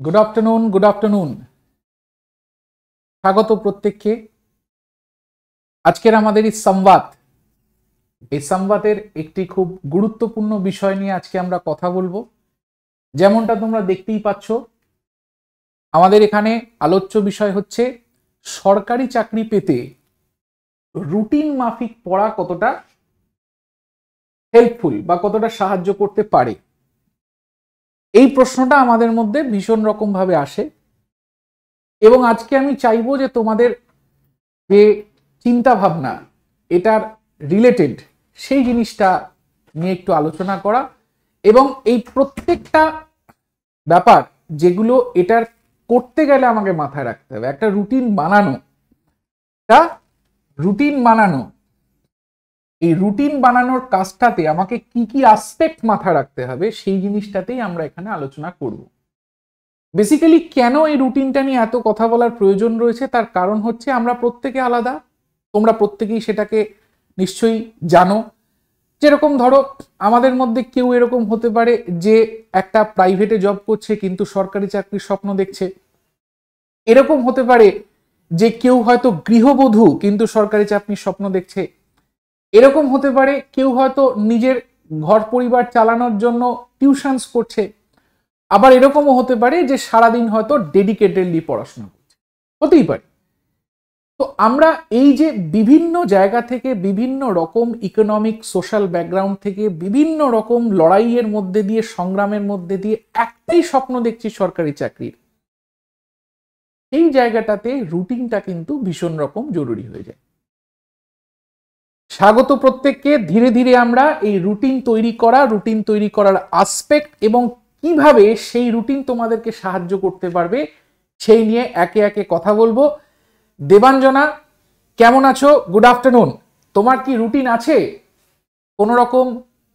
Good afternoon. স্বাগত প্রত্যেককে। আজকের আমাদের এই সংবাদের একটি খুব গুরুত্বপূর্ণ বিষয় নিয়ে আজকে আমরা কথা বলবো। যেমনটা তোমরা দেখতেই পাচ্ছ, আমাদের এখানে আলোচ্য বিষয় হচ্ছে সরকারি চাকরি পেতে রুটিন মাফিক পড়া কতটা হেল্পফুল বা কতটা সাহায্য করতে পারে। এই প্রশ্নটা আমাদের মধ্যে ভীষণ রকম ভাবে আসে এবং আজকে আমি চাইবো যে তোমাদের যে চিন্তা ভাবনা এটার রিলেটেড সেই জিনিসটা নিয়ে একটু আলোচনা করা এবং এই প্রত্যেকটা ব্যাপার যেগুলো এটার করতে গেলে আমাকে মাথায় রাখতে হবে। একটা রুটিন বানানো, এই রুটিন বানানোর কাজটাতে আমাকে কি কি আসপেক্ট মাথায় রাখতে হবে সেই জিনিসটাতেই আমরা এখানে আলোচনা করব। বেসিক্যালি কেন এই রুটিনটা নিয়ে এত কথা বলার প্রয়োজন রয়েছে তার কারণ হচ্ছে আমরা প্রত্যেকে আলাদা। তোমরা প্রত্যেকেই সেটাকে নিশ্চয়ই জানো। যেরকম ধরো, আমাদের মধ্যে কেউ এরকম হতে পারে যে একটা প্রাইভেটে জব করছে কিন্তু সরকারি চাকরির স্বপ্ন দেখছে। এরকম হতে পারে যে কেউ হয়তো গৃহবধূ কিন্তু সরকারি চাকরির স্বপ্ন দেখছে। এরকম হতে পারে কেউ হয়তো নিজের ঘর পরিবার চালানোর জন্য টিউশনস করছে। আবার এরকমও হতে পারে যে সারাদিন হয়তো ডেডিকেটেডলি পড়াশোনা করছে, হতেই পারে। তো আমরা এই যে বিভিন্ন জায়গা থেকে, বিভিন্ন রকম ইকোনমিক সোশ্যাল ব্যাকগ্রাউন্ড থেকে, বিভিন্ন রকম লড়াইয়ের মধ্যে দিয়ে, সংগ্রামের মধ্যে দিয়ে একটাই স্বপ্ন দেখছি সরকারি চাকরির, এই জায়গাটাতে রুটিনটা কিন্তু ভীষণ রকম জরুরি হয়ে যায়। স্বাগত প্রত্যেককে। ধীরে ধীরে আমরা এই রুটিন তৈরি করার আসপেক্ট এবং কিভাবে সেই রুটিন তোমাদেরকে সাহায্য করতে পারবে সেই নিয়ে একে একে কথা বলবো। দেবাঞ্জনা, কেমন আছো? Good afternoon. তোমার কি রুটিন আছে? কোন রকম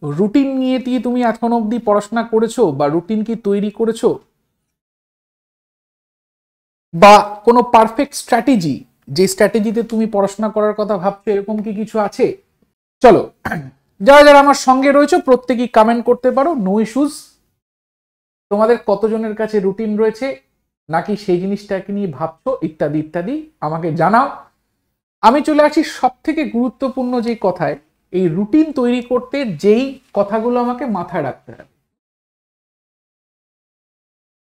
রুটিন নিয়ে দিয়ে তুমি এখন অবধি পড়াশোনা করেছো বা রুটিন কি তৈরি করেছো, বা কোনো পারফেক্ট স্ট্র্যাটেজি, যে স্ট্র্যাটেজিতে তুমি পড়াশোনা করার কথা ভাবছো, এরকম কি কিছু আছে? চলো, যারা যারা আমার সঙ্গে রয়েছে প্রত্যেকেই কমেন্ট করতে পারো, নো ইস্যুস। তোমাদের কতজনের কাছে রুটিন রয়েছে, নাকি সেই জিনিসটাকে নিয়ে ভাবছো, ইত্যাদি ইত্যাদি আমাকে জানাও। আমি চলে আসি সব থেকে গুরুত্বপূর্ণ যে কথায়, এই রুটিন তৈরি করতে যেই কথাগুলো আমাকে মাথায় রাখতে হবে।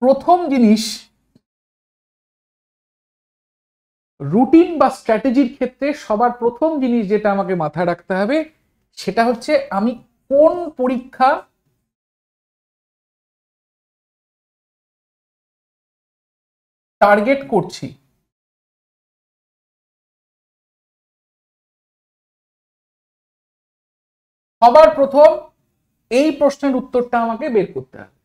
প্রথম জিনিস, রুটিন বা স্ট্র্যাটেজির ক্ষেত্রে সবার প্রথম জিনিস যেটা আমাকে মাথায় রাখতে হবে সেটা হচ্ছে আমি কোন পরীক্ষা টার্গেট করছি। সবার প্রথম এই প্রশ্নের উত্তরটা আমাকে বের করতে হবে।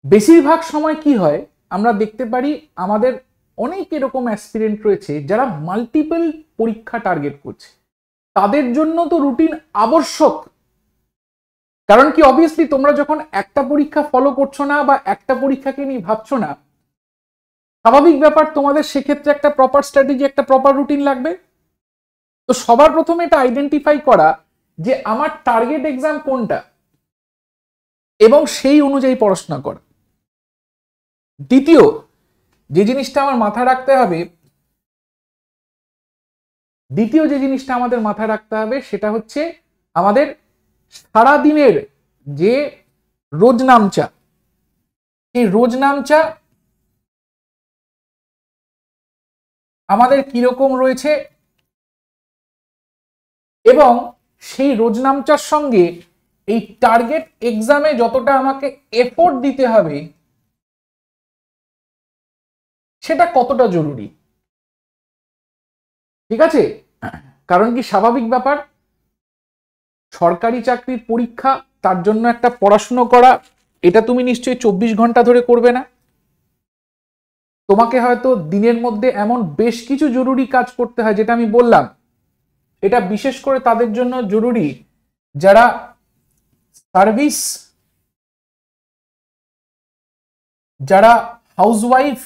বেশিরভাগ সময় কি হয়, আমরা দেখতে পারি আমাদের অনেক এরকম অ্যাসপিরেন্ট রয়েছে যারা মাল্টিপল পরীক্ষা টার্গেট করছে। তাদের জন্য তো রুটিন আবশ্যক। কারণ কি, অবভিয়াসলি তোমরা যখন একটা পরীক্ষা ফলো করছো না বা একটা পরীক্ষাকে নিয়ে ভাবছো না, স্বাভাবিক ব্যাপার তোমাদের সেক্ষেত্রে একটা প্রপার স্ট্র্যাটেজি, একটা প্রপার রুটিন লাগবে। তো সবার প্রথমে এটা আইডেন্টিফাই করা যে আমার টার্গেট এক্সাম কোনটা এবং সেই অনুযায়ী পড়াশোনা করা। দ্বিতীয় যে জিনিসটা আমার মাথায় রাখতে হবে, সেটা হচ্ছে আমাদের সারাদিনের যে রোজনামচা, এই রোজনামচা আমাদের কিরকম রয়েছে এবং সেই রোজনামচার সঙ্গে এই টার্গেট এক্সামে যতটা আমাকে এফোর্ট দিতে হবে সেটা কতটা জরুরি। ঠিক আছে? কারণ কি, স্বাভাবিক ব্যাপার, সরকারি চাকরির পরীক্ষা, তার জন্য একটা পড়াশুনো করা, এটা তুমি নিশ্চয়ই 24 ঘন্টা ধরে করবে না। তোমাকে হয়তো দিনের মধ্যে এমন বেশ কিছু জরুরি কাজ করতে হয়, যেটা আমি বললাম, এটা বিশেষ করে তাদের জন্য জরুরি যারা সার্ভিস, যারা হাউসওয়াইফ,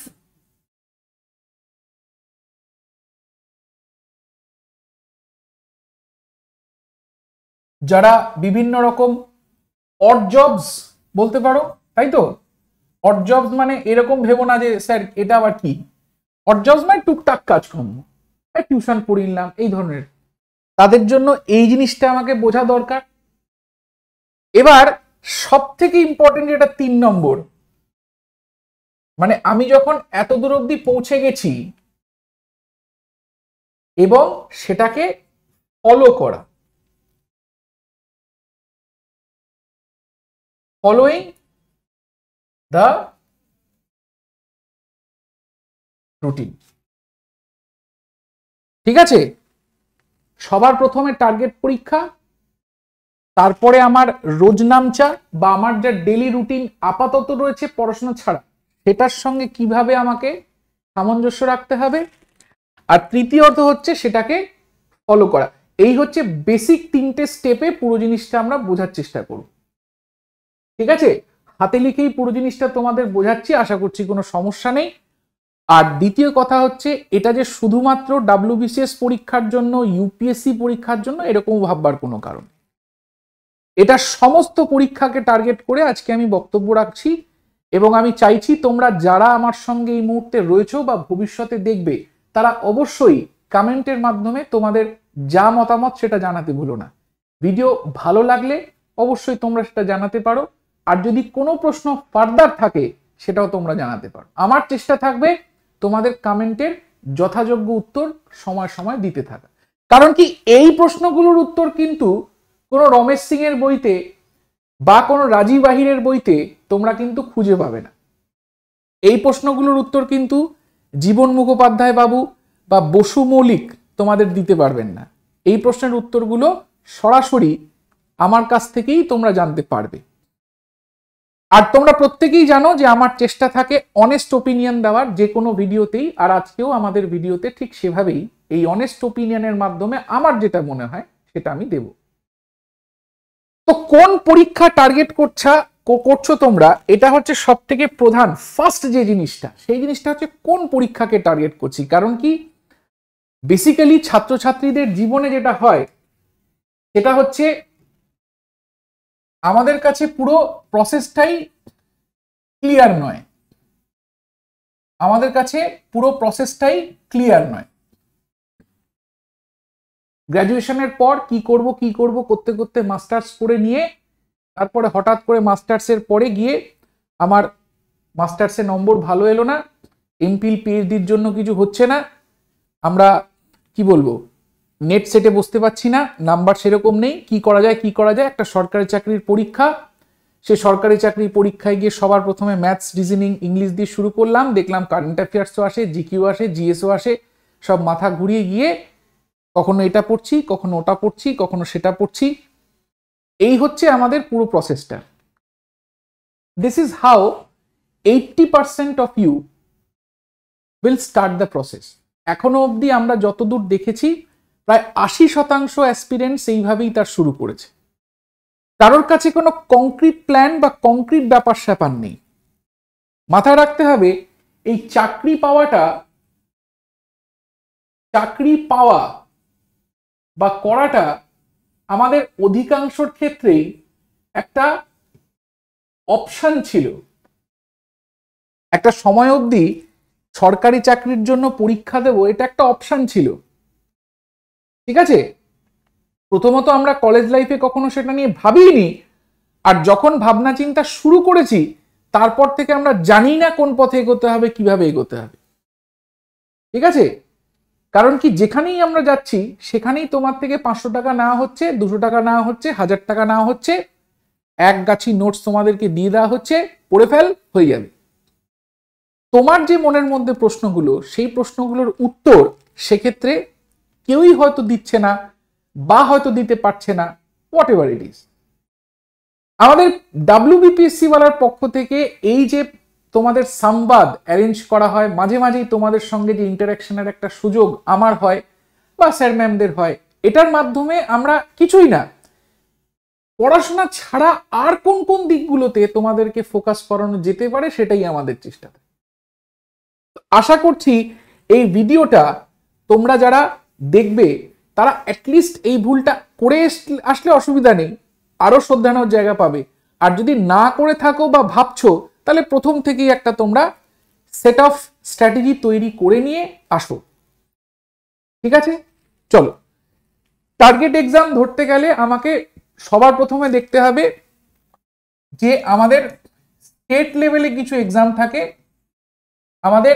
যারা বিভিন্ন রকম অড জবস বলতে পারো, তাই তো, অড জবস মানে এরকম ভেবো না যে স্যার এটা আবার কি। অড জবস মানে টুকটাক কাজকর্ম, টিউশন পড়িলাম এই ধরনের, তাদের জন্য এই জিনিসটা আমাকে বোঝা দরকার। এবার সব থেকে ইম্পর্টেন্ট যেটা 3 নম্বর, মানে আমি যখন এত দূর অব্দি পৌঁছে গেছি এবং সেটাকে ফলো করা, ফলোইং দ্য রুটিন। ঠিক আছে, সবার প্রথমে টার্গেট পরীক্ষা, তারপরে আমার রোজনামচা বা আমার যা ডেলি রুটিন আপাতত রয়েছে পড়াশোনা ছাড়া, সেটার সঙ্গে কিভাবে আমাকে সামঞ্জস্য রাখতে হবে, আর তৃতীয়ত হচ্ছে সেটাকে ফলো করা। এই হচ্ছে বেসিক 3টে স্টেপে পুরো জিনিসটা আমরা বোঝার চেষ্টা করব। ঠিক আছে, হাতে লিখেই পুরো জিনিসটা তোমাদের বোঝাচ্ছি, আশা করছি কোনো সমস্যা নেই। আর দ্বিতীয় কথা হচ্ছে, এটা যে শুধুমাত্র WBCS পরীক্ষার জন্য, UPSC পরীক্ষার জন্য এরকম ভাববার কোনো কারণ, এটা সমস্ত পরীক্ষাকে টার্গেট করে আজকে আমি বক্তব্য রাখছি। এবং আমি চাইছি তোমরা যারা আমার সঙ্গে এই মুহূর্তে রয়েছো বা ভবিষ্যতে দেখবে, তারা অবশ্যই কমেন্টের মাধ্যমে তোমাদের যা মতামত সেটা জানাতে ভুলো না। ভিডিও ভালো লাগলে অবশ্যই তোমরা সেটা জানাতে পারো, আর যদি কোনো প্রশ্ন ফার্দার থাকে সেটাও তোমরা জানাতে পারো। আমার চেষ্টা থাকবে তোমাদের কমেন্টের যথাযোগ্য উত্তর সময় সময় দিতে থাকা। কারণ কি, এই প্রশ্নগুলোর উত্তর কিন্তু কোনো রমেশ সিং এর বইতে বা কোনো রাজীব বাহিরের বইতে তোমরা কিন্তু খুঁজে পাবে না। এই প্রশ্নগুলোর উত্তর কিন্তু জীবন মুখোপাধ্যায় বাবু বা বসু মৌলিক তোমাদের দিতে পারবেন না। এই প্রশ্নের উত্তরগুলো সরাসরি আমার কাছ থেকেই তোমরা জানতে পারবে। আর তোমরা প্রত্যেকেই জানো যে আমার চেষ্টা থাকে অনেস্ট ওপিনিয়ন দেওয়ার যে কোনো ভিডিওতেই, আর আজকেও আমাদের ভিডিওতে ঠিক সেভাবেই এই অনেস্ট ওপিনিয়নের মাধ্যমে আমার যেটা মনে হয় সেটা আমি দেব। তো কোন পরীক্ষা টার্গেট করছো তোমরা, এটা হচ্ছে সব থেকে প্রধান ফার্স্ট যে জিনিসটা, সেই জিনিসটা হচ্ছে কোন পরীক্ষাকে টার্গেট করছি। কারণ কি, বেসিক্যালি ছাত্রছাত্রীদের জীবনে যেটা হয় সেটা হচ্ছে আমাদের কাছে পুরো প্রসেসটাই ক্লিয়ার নয়, আমাদের কাছে পুরো প্রসেসটাই ক্লিয়ার নয়। গ্র্যাজুয়েশনের পর কি করব করতে করতে মাস্টার্স করে নিয়ে, তারপরে হঠাৎ করে মাস্টার্সের পরে গিয়ে আমার মাস্টার্সের নম্বর ভালো এলো না, এমফিল পিএইচডির জন্য কিছু হচ্ছে না, আমরা কি বলবো নেট সেটে বসতে পারছি না, নাম্বার সেরকম নেই, কি করা যায়, একটা সরকারি চাকরির পরীক্ষা, সে সরকারি চাকরির পরীক্ষায় গিয়ে সবার প্রথমে ম্যাথস, রিজনিং, ইংলিশ দিয়ে শুরু করলাম, দেখলাম কারেন্ট অ্যাফেয়ার্সও আসে, জিকিউ আসে, জিএসও আসে, সব মাথা ঘুরিয়ে গিয়ে কখনো এটা পড়ছি, কখনো ওটা পড়ছি, কখনো সেটা পড়ছি। এই হচ্ছে আমাদের পুরো প্রসেসটা। This is how 80% of you will start the process. এখনো অবধি আমরা যতদূর দেখেছি প্রায় 80% অ্যাসপিরেন্টস এইভাবেই তার শুরু করেছে। কারোর কাছে কোনো কংক্রিট প্ল্যান বা কংক্রিট ব্যাপার স্যাপার নেই। মাথায় রাখতে হবে, এই চাকরি পাওয়া বা করাটা আমাদের অধিকাংশের ক্ষেত্রেই একটা অপশন ছিল। একটা সময় অবধি সরকারি চাকরির জন্য পরীক্ষা দেব, এটা একটা অপশন ছিল। ঠিক আছে, প্রথমত আমরা কলেজ লাইফে কখনো সেটা নিয়ে ভাবিনি, আর যখন ভাবনা চিন্তা শুরু করেছি তারপর থেকে আমরা জানি না কোন পথে এগোতে হবে, কিভাবে এগোতে হবে। ঠিক আছে, কারণ কি, যেখানেই আমরা যাচ্ছি সেখানেই তোমার থেকে 500 টাকা নেওয়া হচ্ছে, 200 টাকা নেওয়া হচ্ছে, 1000 টাকা নেওয়া হচ্ছে, এক গাছি নোটস তোমাদেরকে দিয়ে দেওয়া হচ্ছে, পড়ে ফেল, হয়ে যাবে। তোমার যে মনের মধ্যে প্রশ্নগুলো, সেই প্রশ্নগুলোর উত্তর সেক্ষেত্রে কেউই হয়তো দিচ্ছে না বা হয়তো দিতে পারছে না, হোয়াট এভার ইট ইজ। আমাদের WBPSC ওয়ালার পক্ষ থেকে এই যে তোমাদের সংবাদ অ্যারেঞ্জ করা হয়, মাঝে মাঝেই তোমাদের সঙ্গে যে ইন্টারাকশনের একটা সুযোগ আমার হয় বা স্যার ম্যামদের হয়, এটার মাধ্যমে আমরা কিছুই না, পড়াশোনা ছাড়া আর কোন কোন দিকগুলোতে তোমাদেরকে ফোকাস করানো যেতে পারে সেটাই আমাদের চেষ্টা। আশা করছি এই ভিডিওটা তোমরা যারা দেখবে তারা অ্যাটলিস্ট এই ভুলটা করে আসলে অসুবিধা নেই, আরো শ্রদ্ধানোর জায়গা পাবে। আর যদি না করে থাকো বা ভাবছো তাহলে প্রথম থেকেই একটা তোমরা সেট অফ স্ট্র্যাটেজি তৈরি করে নিয়ে আসো। ঠিক আছে, চলো। টার্গেট এক্সাম ধরতে গেলে আমাকে সবার প্রথমে দেখতে হবে যে আমাদের স্টেট লেভেলে কিছু এক্সাম থাকে, আমাদের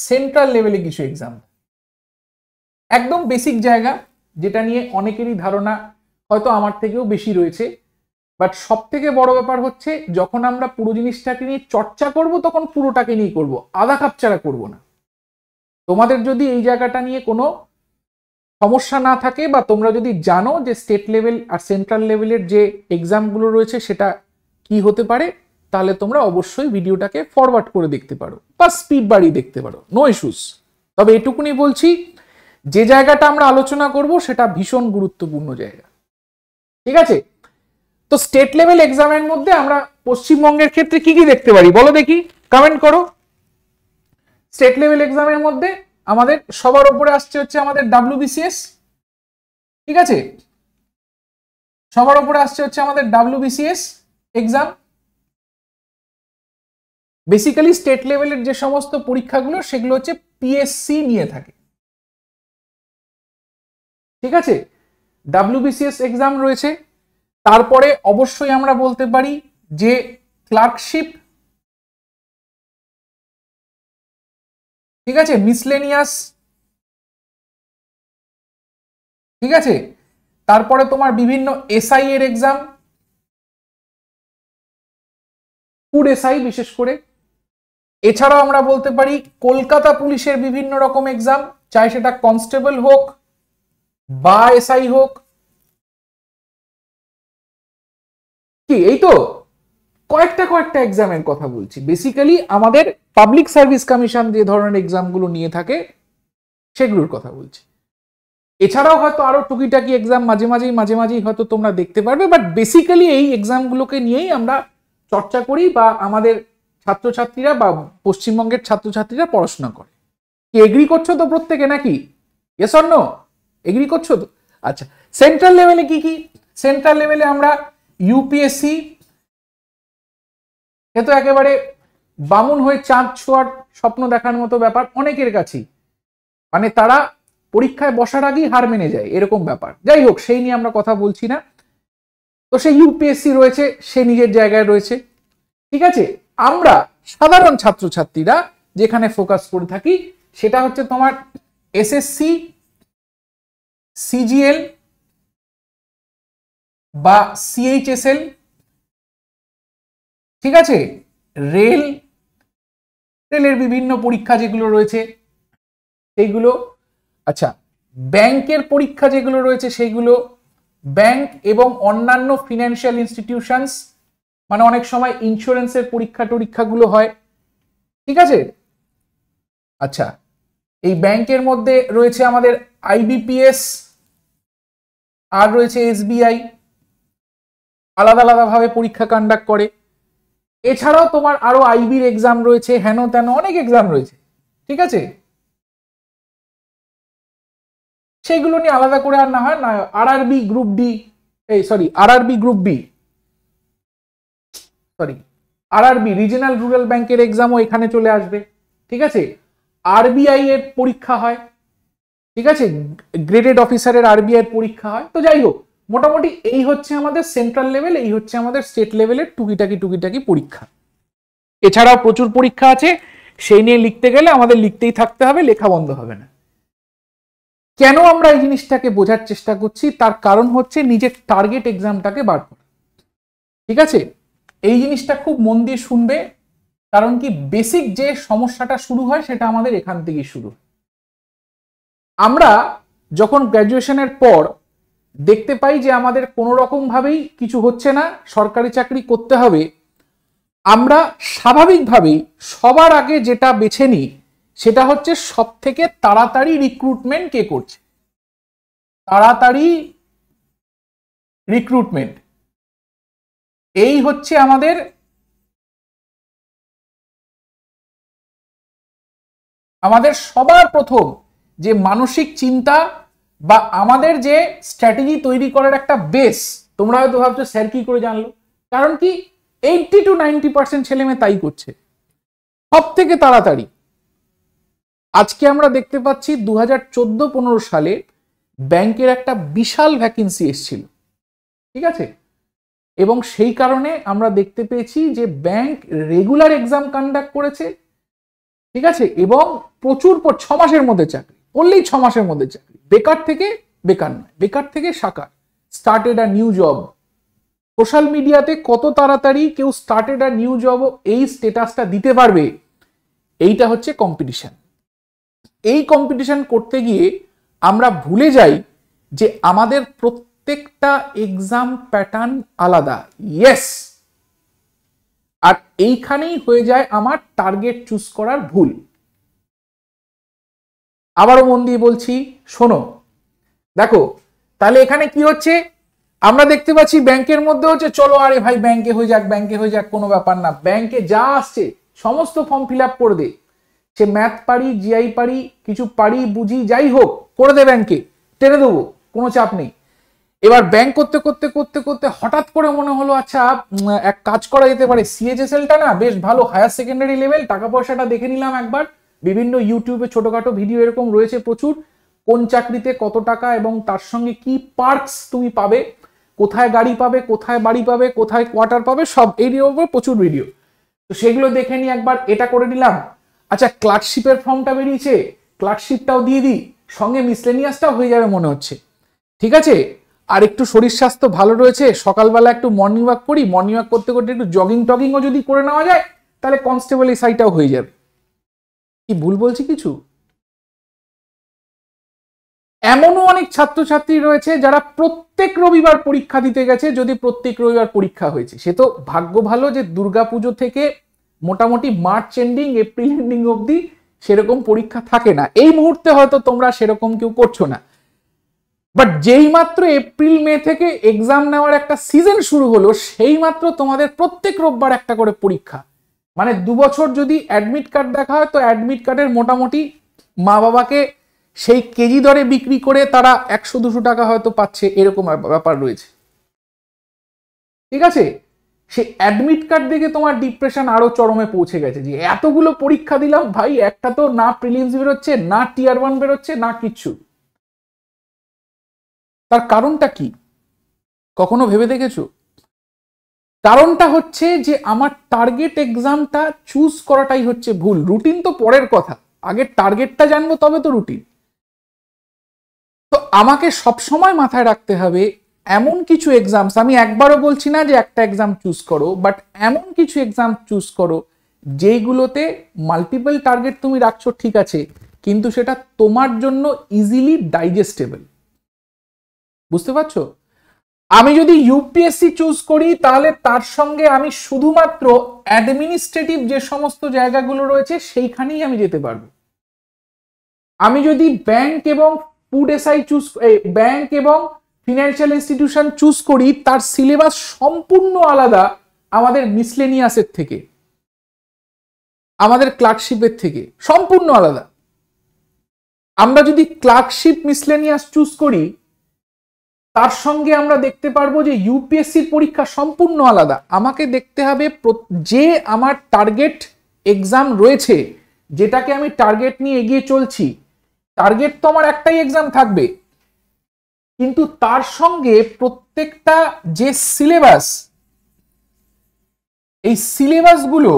সেন্ট্রাল লেভেলে কিছু এক্সাম। একদম বেসিক জায়গা, যেটা নিয়ে অনেকেরই ধারণা হয়তো আমার থেকেও বেশি রয়েছে, বাট সব থেকে বড় ব্যাপার হচ্ছে যখন আমরা পুরো জিনিসটাকে নিয়ে চর্চা করব তখন পুরোটাকে নিয়ে করব, আধা খাপচারা করব না। তোমাদের যদি এই জায়গাটা নিয়ে কোনো সমস্যা না থাকে বা তোমরা যদি জানো যে স্টেট লেভেল আর সেন্ট্রাল লেভেলের যে এক্সামগুলো রয়েছে সেটা কি হতে পারে, তাহলে তোমরা অবশ্যই ভিডিওটাকে ফরওয়ার্ড করে দেখতে পারো বা স্পিড বাড়িয়ে দেখতে পারো, নো ইস্যুস। তবে এটুকুনি বলছি, যে জায়গাটা আমরা আলোচনা করব সেটা ভীষণ গুরুত্বপূর্ণ জায়গা। ঠিক আছে, তো স্টেট লেভেল এক্সামের মধ্যে আমরা পশ্চিমবঙ্গের ক্ষেত্রে কি কি দেখতে পারি বলো দেখি, কমেন্ট করো। স্টেট লেভেল এক্সামের মধ্যে আমাদের সবার উপরে আসছে হচ্ছে আমাদের WBCS। ঠিক আছে, সবার উপরে আসছে হচ্ছে আমাদের WBCS এক্সাম। বেসিক্যালি স্টেট লেভেলের যে সমস্ত পরীক্ষাগুলো সেগুলো হচ্ছে PSC নিয়ে থাকে। ঠিক আছে, WBCS এক্সাম রয়েছে। তারপরে অবশ্যই আমরা বলতে পারি যে ক্লার্কশিপ, ঠিক আছে, মিসলেনিয়াস, ঠিক আছে, তারপরে তোমার বিভিন্ন SI এর এক্সাম, ফুড SI বিশেষ করে। এছাড়াও আমরা বলতে পারি কলকাতা পুলিশের বিভিন্ন রকম এক্সাম, চাই সেটা কনস্টেবল হোক বা SI হোক। কি এই তো কয়েকটা এক্সামের কথা বলছি। বেসিক্যালি আমাদের পাবলিক সার্ভিস কমিশন যে ধরনের এক্সামগুলো নিয়ে থাকে সেগুলোর কথা বলছি। এছাড়াও হয়তো আরো টুকিটাকি এক্সাম মাঝে মাঝেই হয়তো তোমরা দেখতে পারবে, বাট বেসিক্যালি এই এক্সামগুলোকে নিয়েই আমরা চর্চা করি বা আমাদের ছাত্রছাত্রীরা বা পশ্চিমবঙ্গের ছাত্রছাত্রীরা পড়াশোনা করে। কি এগ্রি করছো তো প্রত্যেকে নাকি? Yes or no? এগ্রি করছো তো? আচ্ছা, সেন্ট্রাল লেভেলে কি কি? সেন্ট্রাল লেভেলে আমরা UPSC, এ তো একেবারে বামুন হয়ে চাঁদ ছোঁয়ার স্বপ্ন দেখার মতো ব্যাপার অনেকের কাছেই, মানে তারা পরীক্ষায় বসার আগেই হার মেনে যায় এরকম ব্যাপার। যাই হোক, সেই নিয়ে আমরা কথা বলছি না। তো সেই UPSC রয়েছে, সে নিজের জায়গায় রয়েছে। ঠিক আছে, আমরা সাধারণ ছাত্রছাত্রীরা যেখানে ফোকাস করে থাকি সেটা হচ্ছে তোমার SSC, CGL বা CHSL, ঠিক আছে, রেলের বিভিন্ন পরীক্ষা যেগুলো রয়েছে সেইগুলো। আচ্ছা, ব্যাংকের পরীক্ষা যেগুলো রয়েছে সেইগুলো, ব্যাংক এবং অন্যান্য ফিনান্সিয়াল ইনস্টিটিউশনস, মানে অনেক সময় ইন্স্যুরেন্সের পরীক্ষাগুলো হয়। ঠিক আছে, আচ্ছা, এই ব্যাংকের মধ্যে রয়েছে আমাদের IBPS আর রয়েছে SBI, আলাদা ভাবে পরীক্ষা কন্ডাক্ট করে। এছাড়াও তোমার আরো IBর এক্সাম রয়েছে, হেন তেন অনেক এক্সাম রয়েছে। ঠিক আছে, সেইগুলো নিয়ে আলাদা করে আর না হয় না। RRB group D, RRB group B, RRB regional rural ব্যাংকের এক্সামও এখানে চলে আসবে। ঠিক আছে, RBI এর পরীক্ষা হয়, ঠিক আছে, গ্রেডেড অফিসারের RBI এর পরীক্ষা হয়। তো যাই হোক, মোটামুটি এই হচ্ছে আমাদের সেন্ট্রাল লেভেল, এই হচ্ছে আমাদের স্টেট লেভেলের টুকিটাকি পরীক্ষা। এছাড়াও প্রচুর পরীক্ষা আছে, সেই নিয়ে লিখতে গেলে আমাদের লিখতেই থাকতে হবে, লেখা বন্ধ হবে না। কেন আমরা এই জিনিসটাকে বোঝার চেষ্টা করছি, তার কারণ হচ্ছে নিজের টার্গেট এক্সামটাকে বার করা। ঠিক আছে, এই জিনিসটা খুব মন দিয়ে শুনবে, কারণ কি বেসিক যে সমস্যাটা শুরু হয় সেটা আমাদের এখান থেকেই শুরু। আমরা যখন গ্র্যাজুয়েশনের পর দেখতে পাই যে আমাদের কোনো রকম ভাবেই কিছু হচ্ছে না, সরকারি চাকরি করতে হবে, আমরা স্বাভাবিকভাবেই সবার আগে যেটা বেছে নিই সেটা হচ্ছে সব থেকে তাড়াতাড়ি রিক্রুটমেন্ট কে করছে, তাড়াতাড়ি রিক্রুটমেন্ট। এই হচ্ছে আমাদের সবার প্রথম যে মানসিক চিন্তা বা আমাদের যে স্ট্র্যাটেজি তৈরি করার একটা বেস। তোমরা হয়তো ভাবছো স্যার কি করে জানলো, কারণ কি 80-90% ছেলে মেয়ে তাই করছে সব থেকে তাড়াতাড়ি। আজকে আমরা দেখতে পাচ্ছি 2014-15 সালে ব্যাংকের একটা বিশাল ভ্যাকেন্সি এসেছিল, ঠিক আছে, এবং সেই কারণে আমরা দেখতে পেয়েছি যে ব্যাংক রেগুলার এক্সাম কন্ডাক্ট করেছে, ঠিক আছে, এবং প্রচুর 6 মাসের মধ্যে চাকরি, বললেই 6 মাসের মধ্যে চাকরি, বেকার থেকে বেকার নয়, বেকার থেকে সাকার, started a new job. Social মিডিয়াতে কত তাড়াতাড়ি কেউ স্টার্টেড আ নিউ জব এই স্ট্যাটাসটা দিতে পারবে, এইটা হচ্ছে কম্পিটিশন। এই কম্পিটিশন করতে গিয়ে আমরা ভুলে যাই যে আমাদের প্রত্যেকটা এক্সাম প্যাটার্ন আলাদা। ইয়েস, আর এইখানেই হয়ে যায় আমার টার্গেট চুজ করার ভুল। আবারও মন দিয়ে বলছি, শোনো, দেখো তাহলে এখানে কি হচ্ছে, আমরা দেখতে পাচ্ছি ব্যাংকের মধ্যে হচ্ছে চলো আরে ভাই ব্যাংকে হয়ে যাক, ব্যাংকে হয়ে যাক, কোনো ব্যাপার না, ব্যাংকে যা আসছে সমস্ত ফর্ম ফিল আপ করে দে, সে ম্যাথ পারি, জিআই পারি, কিছু পারি বুঝি, যাই হোক করে দে, ব্যাংকে টেনে দেবো, কোনো চাপ নেই। এবার ব্যাংক করতে করতে করতে করতে হঠাৎ করে মনে হলো আচ্ছা এক কাজ করা যেতে পারে, সিএইচএসএলটা না বেশ ভালো, হায়ার সেকেন্ডারি লেভেল, টাকা পয়সাটা দেখে নিলাম একবার, বিভিন্ন ইউটিউবে ছোটখাটো ভিডিও এরকম রয়েছে প্রচুর, কোন চাকরিতে কত টাকা এবং তার সঙ্গে কি পার্কস তুমি পাবে, কোথায় গাড়ি পাবে, কোথায় বাড়ি পাবে, কোথায় কোয়ার্টার পাবে, সব এই উপর প্রচুর ভিডিও, তো সেগুলো দেখে নিয়ে একবার এটা করে নিলাম। আচ্ছা ক্লার্কশিপের ফর্মটা বেরিয়েছে, ক্লার্কশিপটাও দিয়ে দিই, সঙ্গে মিসলেনিয়াসটাও হয়ে যাবে মনে হচ্ছে, ঠিক আছে, আর একটু শরীর স্বাস্থ্য ভালো রয়েছে, সকালবেলা একটু মর্নিং ওয়াক করি, মর্নিং ওয়াক করতে করতে একটু জগিং টগিংও যদি করে নেওয়া যায় তাহলে কনস্টেবল এসআইটাও হয়ে যাবে। কি ভুল বলছি কিছু? এমনও অনেক ছাত্রছাত্রী রয়েছে যারা প্রত্যেক রবিবার পরীক্ষা দিতে গেছে, যদি প্রত্যেক রবিবার পরীক্ষা হয়েছে, সে তো ভাগ্য ভালো যে দুর্গাপুজো থেকে মোটামুটি মার্চ এন্ডিং এপ্রিল এন্ডিং অবধি সেরকম পরীক্ষা থাকে না, এই মুহূর্তে হয়তো তোমরা সেরকম কেউ করছো না, বাট যেই মাত্র এপ্রিল মে থেকে এক্সাম নেওয়ার একটা সিজন শুরু হলো সেই মাত্র তোমাদের প্রত্যেক রোববার একটা করে পরীক্ষা, মানে 2 বছর যদি অ্যাডমিট কার্ড দেখা হয় তো অ্যাডমিট কার্ডের মোটামুটি মা বাবাকে সেই কেজি দরে বিক্রি করে তারা 100-200 টাকা হয়তো পাচ্ছে, এরকম ব্যাপার রয়েছে, ঠিক আছে। সে অ্যাডমিট কার্ড দেখে তোমার ডিপ্রেশন আরো চরমে পৌঁছে গেছে যে এতগুলো পরীক্ষা দিলাম ভাই, একটা তো না প্রিলিমস বেরোচ্ছে, না টিয়ার 1 বেরোচ্ছে, না কিচ্ছু। তার কারণটা কি কখনো ভেবে দেখেছো? কারণটা হচ্ছে যে আমার টার্গেট এক্সামটা চুজ করাটাই হচ্ছে ভুল। রুটিন তো পরের কথা, আগে টার্গেটটা জানবো তবে তো রুটিন। তো আমাকে সবসময় মাথায় রাখতে হবে এমন কিছু এক্সামস, আমি একবারও বলছি না যে একটা এক্সাম চুজ করো, বাট এমন কিছু এক্সাম চুজ করো যেইগুলোতে মাল্টিপল টার্গেট তুমি রাখছো, ঠিক আছে, কিন্তু সেটা তোমার জন্য ইজিলি ডাইজেস্টেবল। বুঝতে পারছো? আমি যদি ইউপিএসসি চুজ করি তাহলে তার সঙ্গে আমি শুধুমাত্র অ্যাডমিনিস্ট্রেটিভ যে সমস্ত জায়গাগুলো রয়েছে সেইখানেই আমি যেতে পারবো। আমি যদি ব্যাংক এবং ফুড এসআই চুজ, ব্যাংক এবং ফিনান্সিয়াল ইনস্টিটিউশন চুজ করি, তার সিলেবাস সম্পূর্ণ আলাদা আমাদের মিসলেনিয়াসের থেকে, আমাদের ক্লার্কশিপের থেকে সম্পূর্ণ আলাদা। আমরা যদি ক্লার্কশিপ মিসলেনিয়াস চুজ করি তার সঙ্গে আমরা দেখতে পারবো যে ইউপিএসসির পরীক্ষা সম্পূর্ণ আলাদা। আমাকে দেখতে হবে যে আমার টার্গেট এক্সাম রয়েছে, যেটাকে আমি টার্গেট নিয়ে এগিয়ে চলছি, টার্গেট তো আমার একটাই এক্সাম থাকবে, কিন্তু তার সঙ্গে প্রত্যেকটা যে সিলেবাস, এই সিলেবাসগুলো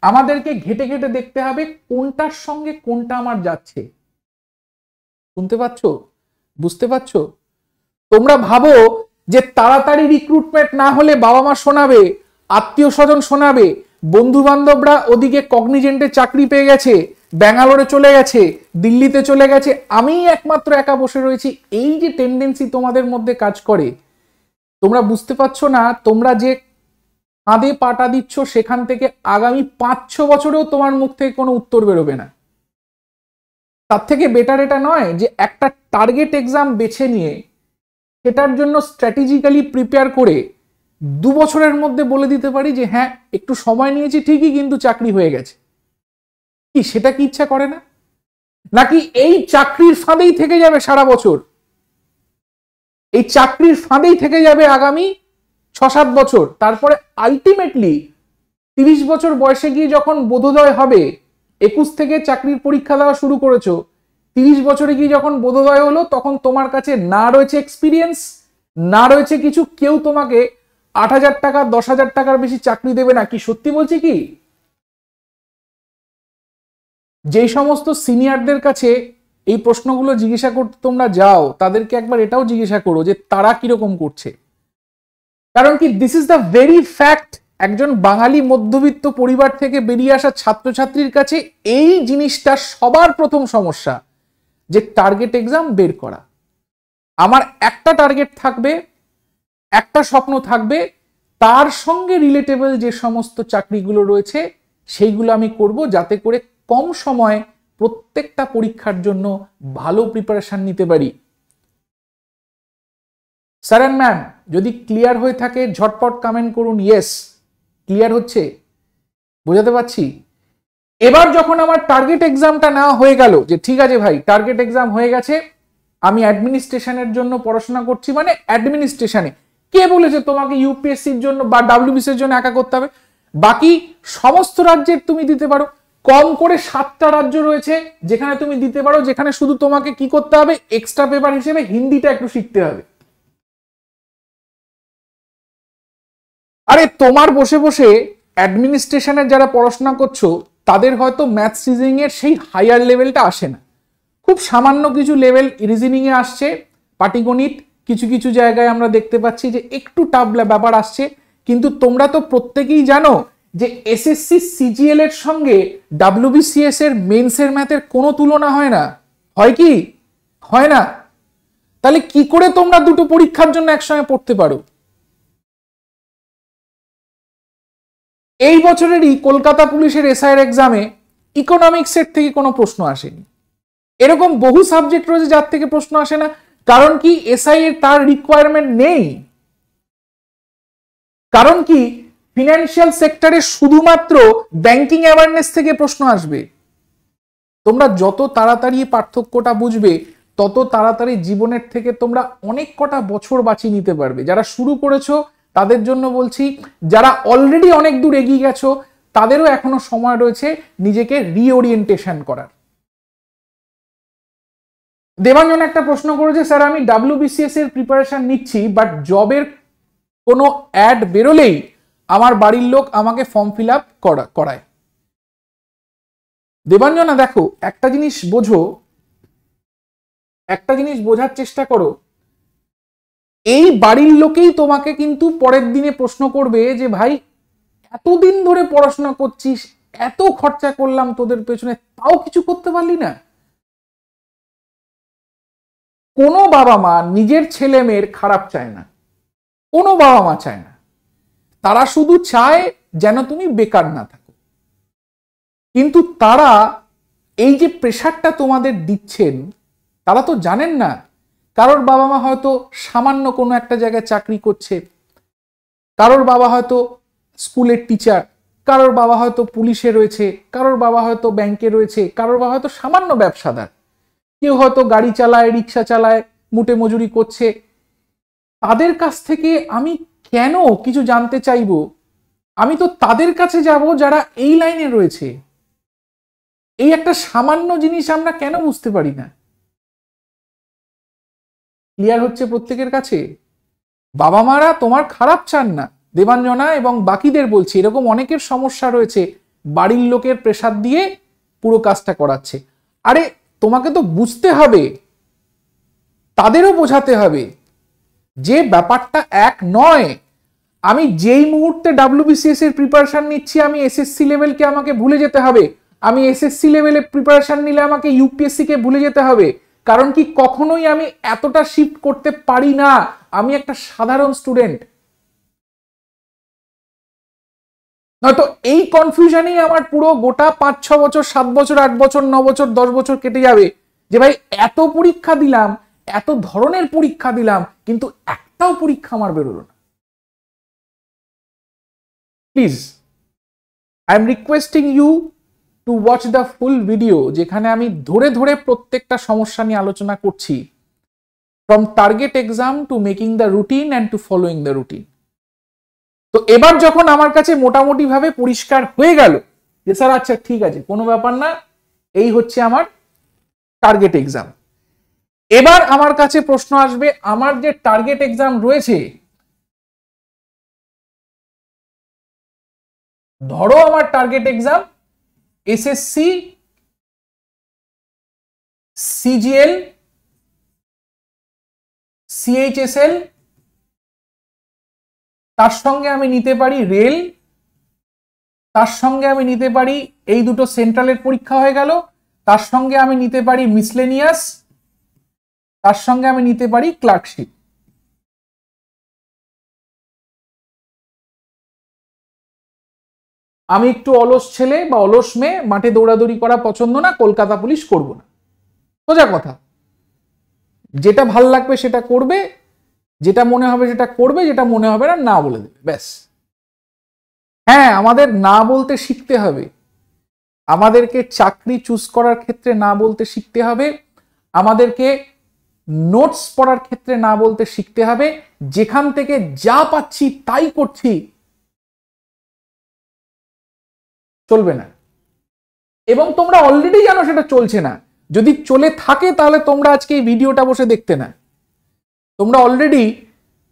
আমাদেরকে ঘেটে ঘেটে দেখতে হবে কোনটার সঙ্গে কোনটা আমার যাচ্ছে। শুনতে পাচ্ছ? বুঝতে পারছো? তোমরা ভাবো যে তাড়াতাড়ি রিক্রুটমেন্ট না হলে বাবা মা শোনাবে, আত্মীয় স্বজন শোনাবে, বন্ধু বান্ধবরা ওদিকে কগনিজেন্টে চাকরি পেয়ে গেছে, ব্যাঙ্গালোরে চলে গেছে, দিল্লিতে চলে গেছে, আমি একমাত্র একা বসে রয়েছি, এই যে টেন্ডেন্সি তোমাদের মধ্যে কাজ করে, তোমরা বুঝতে পারছো না তোমরা যে কাঁধে পাটা দিচ্ছ সেখান থেকে আগামী 5-6 বছরেও তোমার মুখ থেকে কোনো উত্তর বেরোবে না। তার থেকে বেটার এটা নয় যে একটা টার্গেট এক্সাম বেছে নিয়ে সেটার জন্য স্ট্র্যাটেজিক্যালি প্রিপেয়ার করে 2 বছরের মধ্যে বলে দিতে পারি যে হ্যাঁ একটু সময় নিয়েছি ঠিকই কিন্তু চাকরি হয়ে গেছে। কি সেটা কি ইচ্ছা করে না? নাকি এই চাকরির ফাঁদেই থেকে যাবে সারা বছর, এই চাকরির ফাঁদেই থেকে যাবে আগামী 6-7 বছর, তারপরে আলটিমেটলি 30 বছর বয়সে গিয়ে যখন বোধোদয় হবে, 21 থেকে চাকরির পরীক্ষা দেওয়া শুরু করেছো, 30 বছরে গিয়ে যখন বোধোদয় হলো, তখন তোমার কাছে না রয়েছে এক্সপিরিয়েন্স, না রয়েছে কিছু, কেউ তোমাকে 8,000 টাকা 10,000 টাকার বেশি চাকরি দেবে না। কি সত্যি বলছি কি? যেই সমস্ত সিনিয়রদের কাছে এই প্রশ্নগুলো জিজ্ঞাসা করতে তোমরা যাও, তাদেরকে একবার এটাও জিজ্ঞাসা করো যে তারা কিরকম করছে। কারণ কি, this is the very fact, একজন বাঙালি মধ্যবিত্ত পরিবার থেকে বেরিয়ে আসা ছাত্রছাত্রীর কাছে এই জিনিসটা সবার প্রথম সমস্যা, যে টার্গেট এক্সাম বের করা। আমার একটা টার্গেট থাকবে, একটা স্বপ্ন থাকবে, তার সঙ্গে রিলেটেবল যে সমস্ত চাকরিগুলো রয়েছে সেইগুলো আমি করব, যাতে করে কম সময়ে প্রত্যেকটা পরীক্ষার জন্য ভালো প্রিপারেশন নিতে পারি। স্যার এন্ড ম্যাম, যদি ক্লিয়ার হয়ে থাকে ঝটপট কমেন্ট করুন ইয়েস। ক্লিয়ার হচ্ছে? বোঝাতে পারছি? এবার যখন আমার টার্গেট এক্সামটা নেওয়া হয়ে গেল, যে ঠিক আছে ভাই টার্গেট এক্সাম হয়ে গেছে, আমি অ্যাডমিনিস্ট্রেশনের জন্য পড়াশোনা করছি, মানে অ্যাডমিনিস্ট্রেশনে কে বলেছে তোমাকে ইউপিএসসির জন্য বা ডাব্লিউবিসি এর জন্য একা করতে হবে? বাকি সমস্ত রাজ্যের তুমি দিতে পারো, কম করে 7টা রাজ্য রয়েছে যেখানে তুমি দিতে পারো, যেখানে শুধু তোমাকে কি করতে হবে, এক্সট্রা পেপার হিসেবে হিন্দিটা একটু শিখতে হবে। আরে তোমার বসে বসে অ্যাডমিনিস্ট্রেশনের যারা পড়াশোনা করছো, তাদের হয়তো ম্যাথস রিজনিং এর সেই হায়ার লেভেলটা আসে না, খুব সামান্য কিছু লেভেল রিজনিং এ আসছে, পাটিগণিত কিছু কিছু জায়গায় আমরা দেখতে পাচ্ছি যে একটু টাফ ব্যাপার আসছে। কিন্তু তোমরা তো প্রত্যেকেই জানো যে এসএসসি সিজিএল এর সঙ্গে ডাব্লিউবিসিএস এর মেন্সের ম্যাথের কোনো তুলনা হয় না। হয় কি? হয় না। তাহলে কি করে তোমরা দুটো পরীক্ষার জন্য একসঙ্গে পড়তে পারো? এই বছরেরই কলকাতা পুলিশের এসআইয়ের এক্সামে ইকোনমিক্সের থেকে কোনো প্রশ্ন আসেনি। এরকম বহু সাবজেক্ট রয়েছে যার থেকে প্রশ্ন আসে না। কারণ কি, এসআই এর তার রিকোয়ারমেন্ট নেই। কারণ কি, ফিনান্সিয়াল সেক্টরে শুধুমাত্র ব্যাংকিং অ্যাওয়ারনেস থেকে প্রশ্ন আসবে। তোমরা যত তাড়াতাড়ি পার্থক্যটা বুঝবে, তত তাড়াতাড়ি জীবনের থেকে তোমরা অনেক কটা বছর বাঁচিয়ে নিতে পারবে। যারা শুরু করেছো তাদের জন্য বলছি, যারা অলরেডি অনেক দূর এগিয়ে গেছো তাদেরও এখনো সময় রয়েছে নিজেকে রিওরিয়েন্টেশন করার। দেবাঞ্জন একটা প্রশ্ন করেছে, স্যার আমি ডাব্লিউবিসিএস এর প্রিপারেশন নিচ্ছি, বাট জবের কোনো অ্যাড বেরোলেই আমার বাড়ির লোক আমাকে ফর্ম ফিল আপ করায়। দেবাঞ্জনা দেখো, একটা জিনিস বোঝো, একটা জিনিস বোঝার চেষ্টা করো, এই বাড়ির লোকেই তোমাকে কিন্তু পরের দিনে প্রশ্ন করবে যে ভাই এতদিন ধরে পড়াশোনা করছিস, এত খরচা করলাম তোদের পেছনে, তাও কিছু করতে পারলি না। কোনো বাবা মা নিজের ছেলে মেয়ের খারাপ চায় না, কোনো বাবা মা চায় না, তারা শুধু চায় যেন তুমি বেকার না থাকো। কিন্তু তারা এই যে প্রেশারটা তোমাদের দিচ্ছেন, তারা তো জানেন না কারোর বাবা মা হয়তো সামান্য কোনো একটা জায়গায় চাকরি করছে, কারোর বাবা হয়তো স্কুলের টিচার, কারোর বাবা হয়তো পুলিশে রয়েছে, কারোর বাবা হয়তো ব্যাংকে রয়েছে, কারোর বাবা হয়তো সামান্য ব্যবসাদার, কেউ হয়তো গাড়ি চালায়, রিক্সা চালায়, মুটে মজুরি করছে। তাদের কাছ থেকে আমি কেন কিছু জানতে চাইবো? আমি তো তাদের কাছে যাব যারা এই লাইনে রয়েছে। এই একটা সামান্য জিনিস আমরা কেন বুঝতে পারি না? ক্লিয়ার হচ্ছে প্রত্যেকের কাছে? বাবা মারা তোমার খারাপ চান না, দেবাঞ্জনা এবং বাকিদের বলছি, এরকম অনেকের সমস্যা রয়েছে, বাড়ির লোকের প্রেসার দিয়ে পুরো কাজটা করাচ্ছে। আরে তোমাকে তো বুঝতে হবে, তাদেরও বোঝাতে হবে যে ব্যাপারটা এক নয়। আমি যেই মুহূর্তে ডাব্লিউবিসিএস এর প্রিপারেশন নিচ্ছি, আমি এসএসসি লেভেলকে আমাকে ভুলে যেতে হবে। আমি এসএসসি লেভেলে প্রিপারেশন নিলে আমাকে ইউপিএসসি কে ভুলে যেতে হবে। কারণ কি, কখনোই আমি এতটা শিফট করতে পারি না, আমি একটা সাধারণ স্টুডেন্ট। নয়তো এই কনফিউশনেই আমার পুরো গোটা 5-6 বছর, 7 বছর, 8 বছর, 9 বছর, 10 বছর কেটে যাবে, যে ভাই এত পরীক্ষা দিলাম, এত ধরনের পরীক্ষা দিলাম, কিন্তু একটাও পরীক্ষা আমার বেরোলো না। Please, I am requesting you to watch the full video, যেখানে আমি ধরে ধরে প্রত্যেকটা সমস্যা নিয়ে আলোচনা করছি, from target exam to making the routine and to following the routine. তো এবার যখন আমার কাছে মোটামুটি ভাবে পরিষ্কার হয়ে গেল যে স্যার আচ্ছা ঠিক আছে, কোনো ব্যাপার না, এই হচ্ছে আমার টার্গেট এক্সাম, এবার আমার কাছে প্রশ্ন আসবে, আমার যে টার্গেট এক্সাম রয়েছে, ধরো আমার target exam SSC, CGL, CHSL, তার সঙ্গে আমি নিতে পারি রেল, তার সঙ্গে আমি নিতে পারি এই দুটো সেন্ট্রালের পরীক্ষা হয়ে গেল, তার সঙ্গে আমি নিতে পারি মিসলেনিয়াস, তার সঙ্গে আমি নিতে পারি ক্লার্কশিপ। আমি একটু অলস ছেলে বা অলস মেয়ে, মাঠে দৌড়াদৌড়ি করা পছন্দ না, কলকাতা পুলিশ করব না, সোজা কথা। যেটা ভাল লাগবে সেটা করবে, যেটা মনে হবে সেটা করবে, যেটা মনে হবে না বলে দেবে, ব্যাস। হ্যাঁ, আমাদের না বলতে শিখতে হবে, আমাদেরকে চাকরি চুজ করার ক্ষেত্রে না বলতে শিখতে হবে, আমাদেরকে নোটস পড়ার ক্ষেত্রে না বলতে শিখতে হবে, যেখান থেকে যা পাচ্ছি তাই করছি চলবে না। এবং তোমরা অলরেডি জানো সেটা চলছে না, যদি চলে থাকে তাহলে তোমরা আজকে এই ভিডিওটা বসে দেখতে না। তোমরা অলরেডি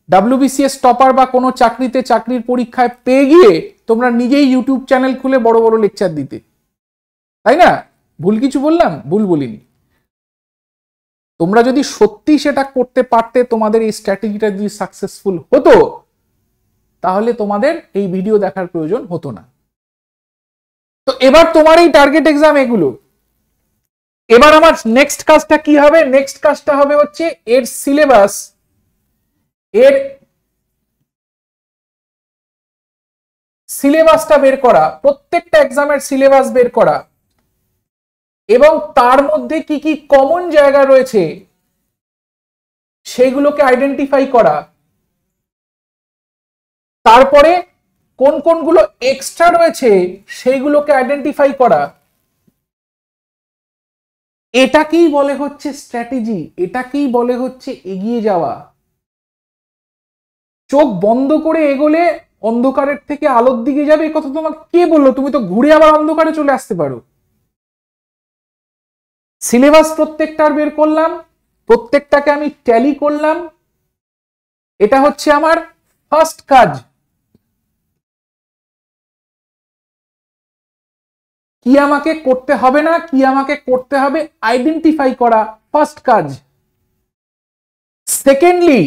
WBCS টপার বা কোনো চাকরিতে চাকরির পরীক্ষায় পেয়ে গিয়ে তোমরা নিজেই ইউটিউব চ্যানেল খুলে বড় বড় লেকচার দিতে, তাই না? ভুল কিছু বললাম? ভুল বলিনি। তোমরা যদি সত্যি সেটা করতে পারতে, তোমাদের এই স্ট্র্যাটেজিটা যদি সাকসেসফুল হতো, তাহলে তোমাদের এই ভিডিও দেখার প্রয়োজন হতো না। তো এবার তোমার এই টার্গেট এক্সাম এগুলো, এবার আমার নেক্সট কাজটা কি হবে? নেক্সট কাজটা হবে হচ্ছে এর সিলেবাস, এর সিলেবাসটা বের করা, প্রত্যেকটা এক্সামের সিলেবাস বের করা, এবং তার মধ্যে কি কি কমন জায়গা রয়েছে সেগুলোকে আইডেন্টিফাই করা, তারপরে কোন কোনগুলো এক্সট্রা রয়েছে সেইগুলোকে আইডেন্টিফাই করা। এটাকেই বলে হচ্ছে স্ট্র্যাটেজি, এটাকেই বলে হচ্ছে এগিয়ে যাওয়া। চোখ বন্ধ করে এগোলে অন্ধকারের থেকে আলোর দিকে যাবে, এই কথা তোমাকে কে বললো? তুমি তো ঘুরে আবার অন্ধকারে চলে আসতে পারো। সিলেবাস প্রত্যেকটার বের করলাম, প্রত্যেকটাকে আমি ট্যালি করলাম, এটা হচ্ছে আমার ফার্স্ট কাজ। কি আমাকে করতে হবে না, কি আমাকে করতে হবে, আইডেন্টিফাই করা ফার্স্ট কাজ। সেকেন্ডলি,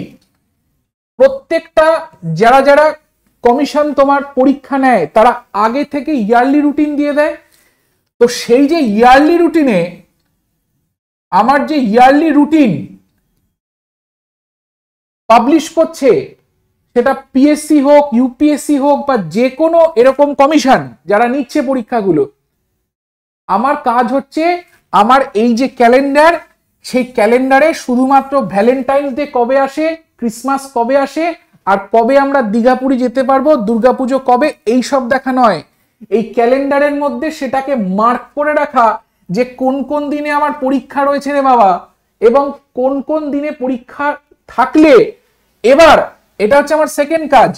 প্রত্যেকটা যারা যারা কমিশন তোমার পরীক্ষা নেয় তারা আগে থেকে ইয়ারলি রুটিন দিয়ে দেয়। তো সেই যে ইয়ারলি রুটিনে, আমার যে ইয়ারলি রুটিন পাবলিশ করছে, সেটা পিএসসি হোক, ইউপিএসসি হোক, বা যে কোনো এরকম কমিশন যারা নিচ্ছে পরীক্ষাগুলো, আমার কাজ হচ্ছে আমার এই যে ক্যালেন্ডার, সেই ক্যালেন্ডারে শুধুমাত্র ভ্যালেন্টাইন্স ডে কবে আসে, ক্রিসমাস কবে আসে, আর কবে আমরা দীঘাপুরি যেতে পারবো, দুর্গাপুজো কবে, এই সব দেখা নয়। এই ক্যালেন্ডারের মধ্যে সেটাকে মার্ক করে রাখা যে কোন কোন দিনে আমার পরীক্ষা রয়েছে রে বাবা, এবং কোন কোন দিনে পরীক্ষা থাকলে। এবার এটা হচ্ছে আমার সেকেন্ড কাজ,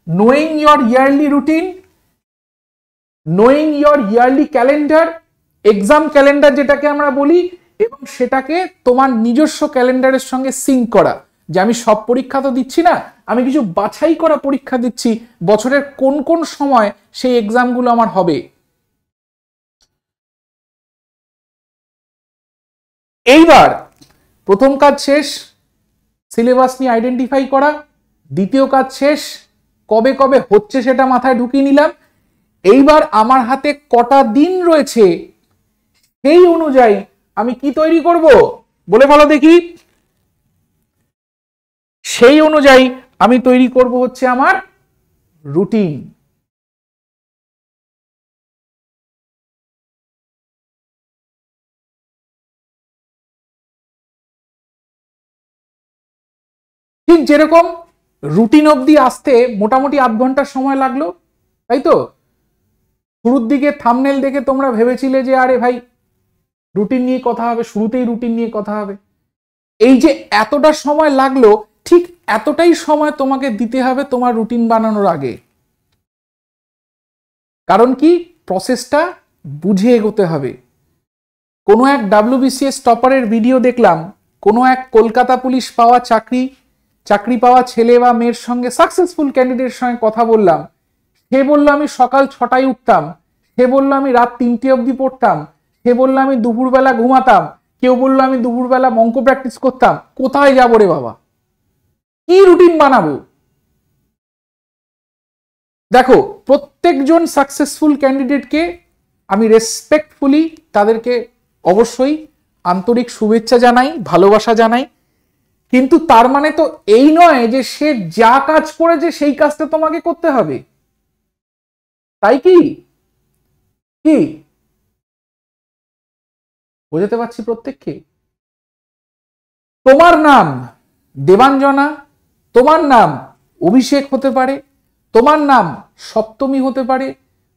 knowing your yearly routine, knowing your yearly calendar, exam calendar যেটাকে আমরা বলি, এবং সেটাকে তোমার নিজস্ব ক্যালেন্ডারের সঙ্গে সিঙ্ক করা, যে আমি সব পরীক্ষা তো দিচ্ছি না, আমি কিছু বাছাই করা পরীক্ষা দিচ্ছি, বছরের কোন কোন সময় সেই এক্সামগুলো আমার হবে। এইবার প্রথম কাজ শেষ, সিলেবাস নিয়ে আইডেন্টিফাই করা। দ্বিতীয় কাজ শেষ, কবে কবে হচ্ছে সেটা মাথায় ঢুকিয়ে নিলাম। এইবার আমার হাতে কটা দিন রয়েছে সেই অনুযায়ী আমি কি তৈরি করব বলে ভালো দেখি। সেই অনুযায়ী আমি তৈরি করব হচ্ছে আমার রুটিন। ঠিক যেরকম রুটিন অবধি আসতে মোটামুটি আধ ঘন্টার সময় লাগলো, তাই তো? শুরুর দিকে থাম্বনেল দেখে তোমরা ভেবেছিলে যে আরে ভাই রুটিন নিয়ে কথা হবে, শুরুতেই রুটিন নিয়ে কথা হবে। এই যে এতটা সময় লাগলো, ঠিক এতটাই সময় তোমাকে দিতে হবে তোমার রুটিন বানানোর আগে। কারণ কি, প্রসেসটা বুঝে এগোতে হবে। কোনো এক WBCS টপারের ভিডিও দেখলাম, কোনো এক কলকাতা পুলিশ পাওয়া চাকরি পাওয়া ছেলে বা মেয়ের সঙ্গে, সাকসেসফুল ক্যান্ডিডেটের সঙ্গে কথা বললাম। সে বললো আমি সকাল 6টায় উঠতাম, সে বললো আমি রাত 3টে অবধি পড়তাম, সে বললো আমি দুপুরবেলা ঘুমাতাম, কেউ বললো আমি দুপুরবেলা অঙ্ক প্র্যাকটিস করতাম। কোথায় যাবো রে বাবা, কি রুটিন বানাবো? দেখো, প্রত্যেকজন সাকসেসফুল ক্যান্ডিডেটকে আমি রেসপেক্টফুলি তাদেরকে অবশ্যই আন্তরিক শুভেচ্ছা জানাই, ভালোবাসা জানাই, কিন্তু তার মানে তো এই নয় যে সে যা কাজ করেছে সেই কাজটা তোমাকে করতে হবে, তাই কি? কি বোঝাতে পারছি প্রত্যেককে? তোমার নাম দেবাঞ্জনা, তোমার নাম অভিষেক হতে পারে, তোমার নাম সপ্তমী হতে পারে,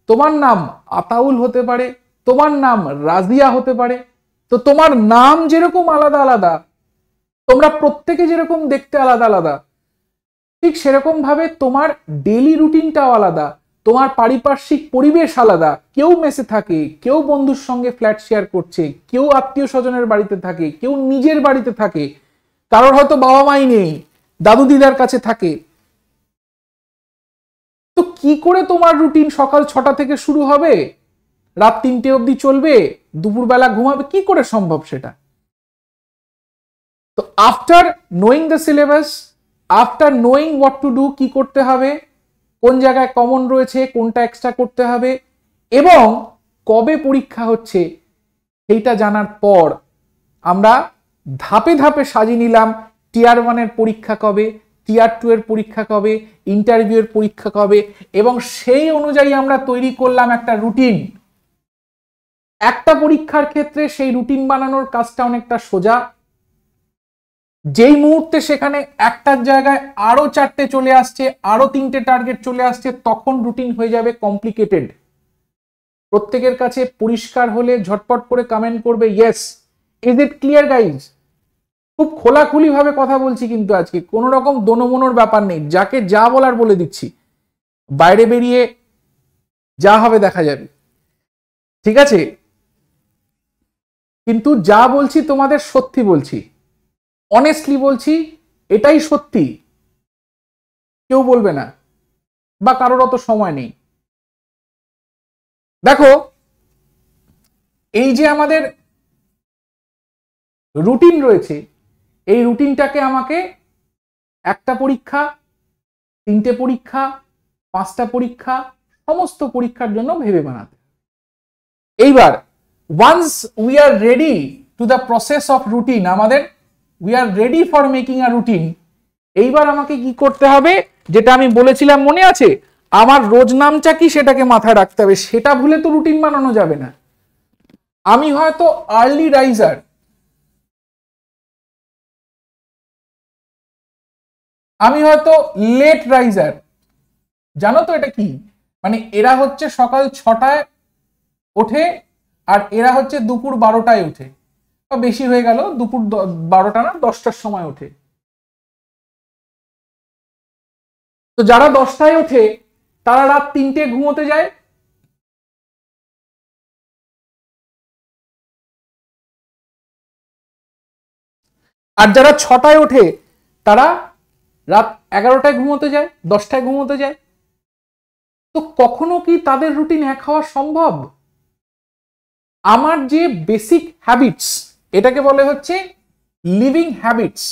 তোমার নাম আতাউল হতে পারে, তোমার নাম রাজিয়া হতে পারে। তো তোমার নাম যেরকম আলাদা আলাদা, তোমরা প্রত্যেকে যেরকম দেখতে আলাদা আলাদা, ঠিক সেরকম ভাবে তোমার ডেইলি রুটিনটাও আলাদা, তোমার পারিপার্শ্বিক পরিবেশ আলাদা। কেউ মেসে থাকে, কেউ বন্ধুর সঙ্গে ফ্ল্যাট শেয়ার করছে, কেউ আত্মীয় স্বজনের বাড়িতে থাকে, কেউ নিজের বাড়িতে থাকে, কারোর হয়তো বাবা মাই নেই, দাদু দিদার কাছে থাকে। তো কি করে তোমার রুটিন সকাল 6টা থেকে শুরু হবে, রাত 3টে অবধি চলবে, দুপুরবেলা ঘুমাবে? কি করে সম্ভব সেটা? তো after knowing the syllabus, after knowing what to do, কি করতে হবে, কোন জায়গায় কমন রয়েছে, কোনটা এক্সট্রা করতে হবে, এবং কবে পরীক্ষা হচ্ছে সেইটা জানার পর আমরা ধাপে ধাপে সাজিয়ে নিলাম টিয়ার 1-এর পরীক্ষা কবে, টিয়ার 2-এর পরীক্ষা কবে, ইন্টারভিউয়ের পরীক্ষা কবে, এবং সেই অনুযায়ী আমরা তৈরি করলাম একটা রুটিন। একটা পরীক্ষার ক্ষেত্রে সেই রুটিন বানানোর কাজটা অনেকটা সোজা। যেই মুহূর্তে সেখানে একটার জায়গায় আরো 4টে চলে আসছে, আরো 3টে টার্গেট চলে আসছে, তখন রুটিন হয়ে যাবে কমপ্লিকেটেড। প্রত্যেকের কাছে পরিষ্কার হলে ঝটপট করে কমেন্ট করবে yes. Is it clear guys? খুব খোলাখুলি ভাবে কথা বলছি কিন্তু আজকে, কোনো রকম দোনোমনোর ব্যাপার নেই, যাকে যা বলার বলে দিচ্ছি, বাইরে বেরিয়ে যা হবে দেখা যাবে, ঠিক আছে? কিন্তু যা বলছি তোমাদের সত্যি বলছি, অনেস্টলি বলছি, এটাই সত্যি, কেউ বলবে না, বা কারোর অত সময় নেই। দেখো, এই যে আমাদের রুটিন রয়েছে, এই রুটিনটাকে আমাকে একটা পরীক্ষা, 3টে পরীক্ষা, 5টা পরীক্ষা, সমস্ত পরীক্ষার জন্য ভেবে বানাতে। এইবার once we are ready to the process of routine, আমাদের we are ready for making a routine. এইবার আমাকে কি করতে হবে, যেটা আমি বলেছিলাম মনে আছে, আমার রোজ নামটা কি সেটাকে মাথায় রাখতে হবে। সেটা ভুলে তো রুটিন বানানো যাবে না। আমি হয়তো আর্লি রাইজার, আমি হয়তো লেট রাইজার। জানো তো এটা কি? মানে এরা হচ্ছে সকাল 6টায় ওঠে, আর এরা হচ্ছে দুপুর 12টায় ওঠে, বা বেশি হয়ে গেল দুপুর 12টা না 10টার সময় ওঠে। তো যারা 10টায় ওঠে তারা রাত 3টে ঘুমোতে যায়, আর যারা 6টায় ওঠে তারা রাত 11টায় ঘুমোতে যায়, 10টায় ঘুমোতে যায়। তো কখনো কি তাদের রুটিন এক হওয়া সম্ভব? আমার যে বেসিক হ্যাবিটস, এটাকে বলে হচ্ছে লিভিং হ্যাবিটস।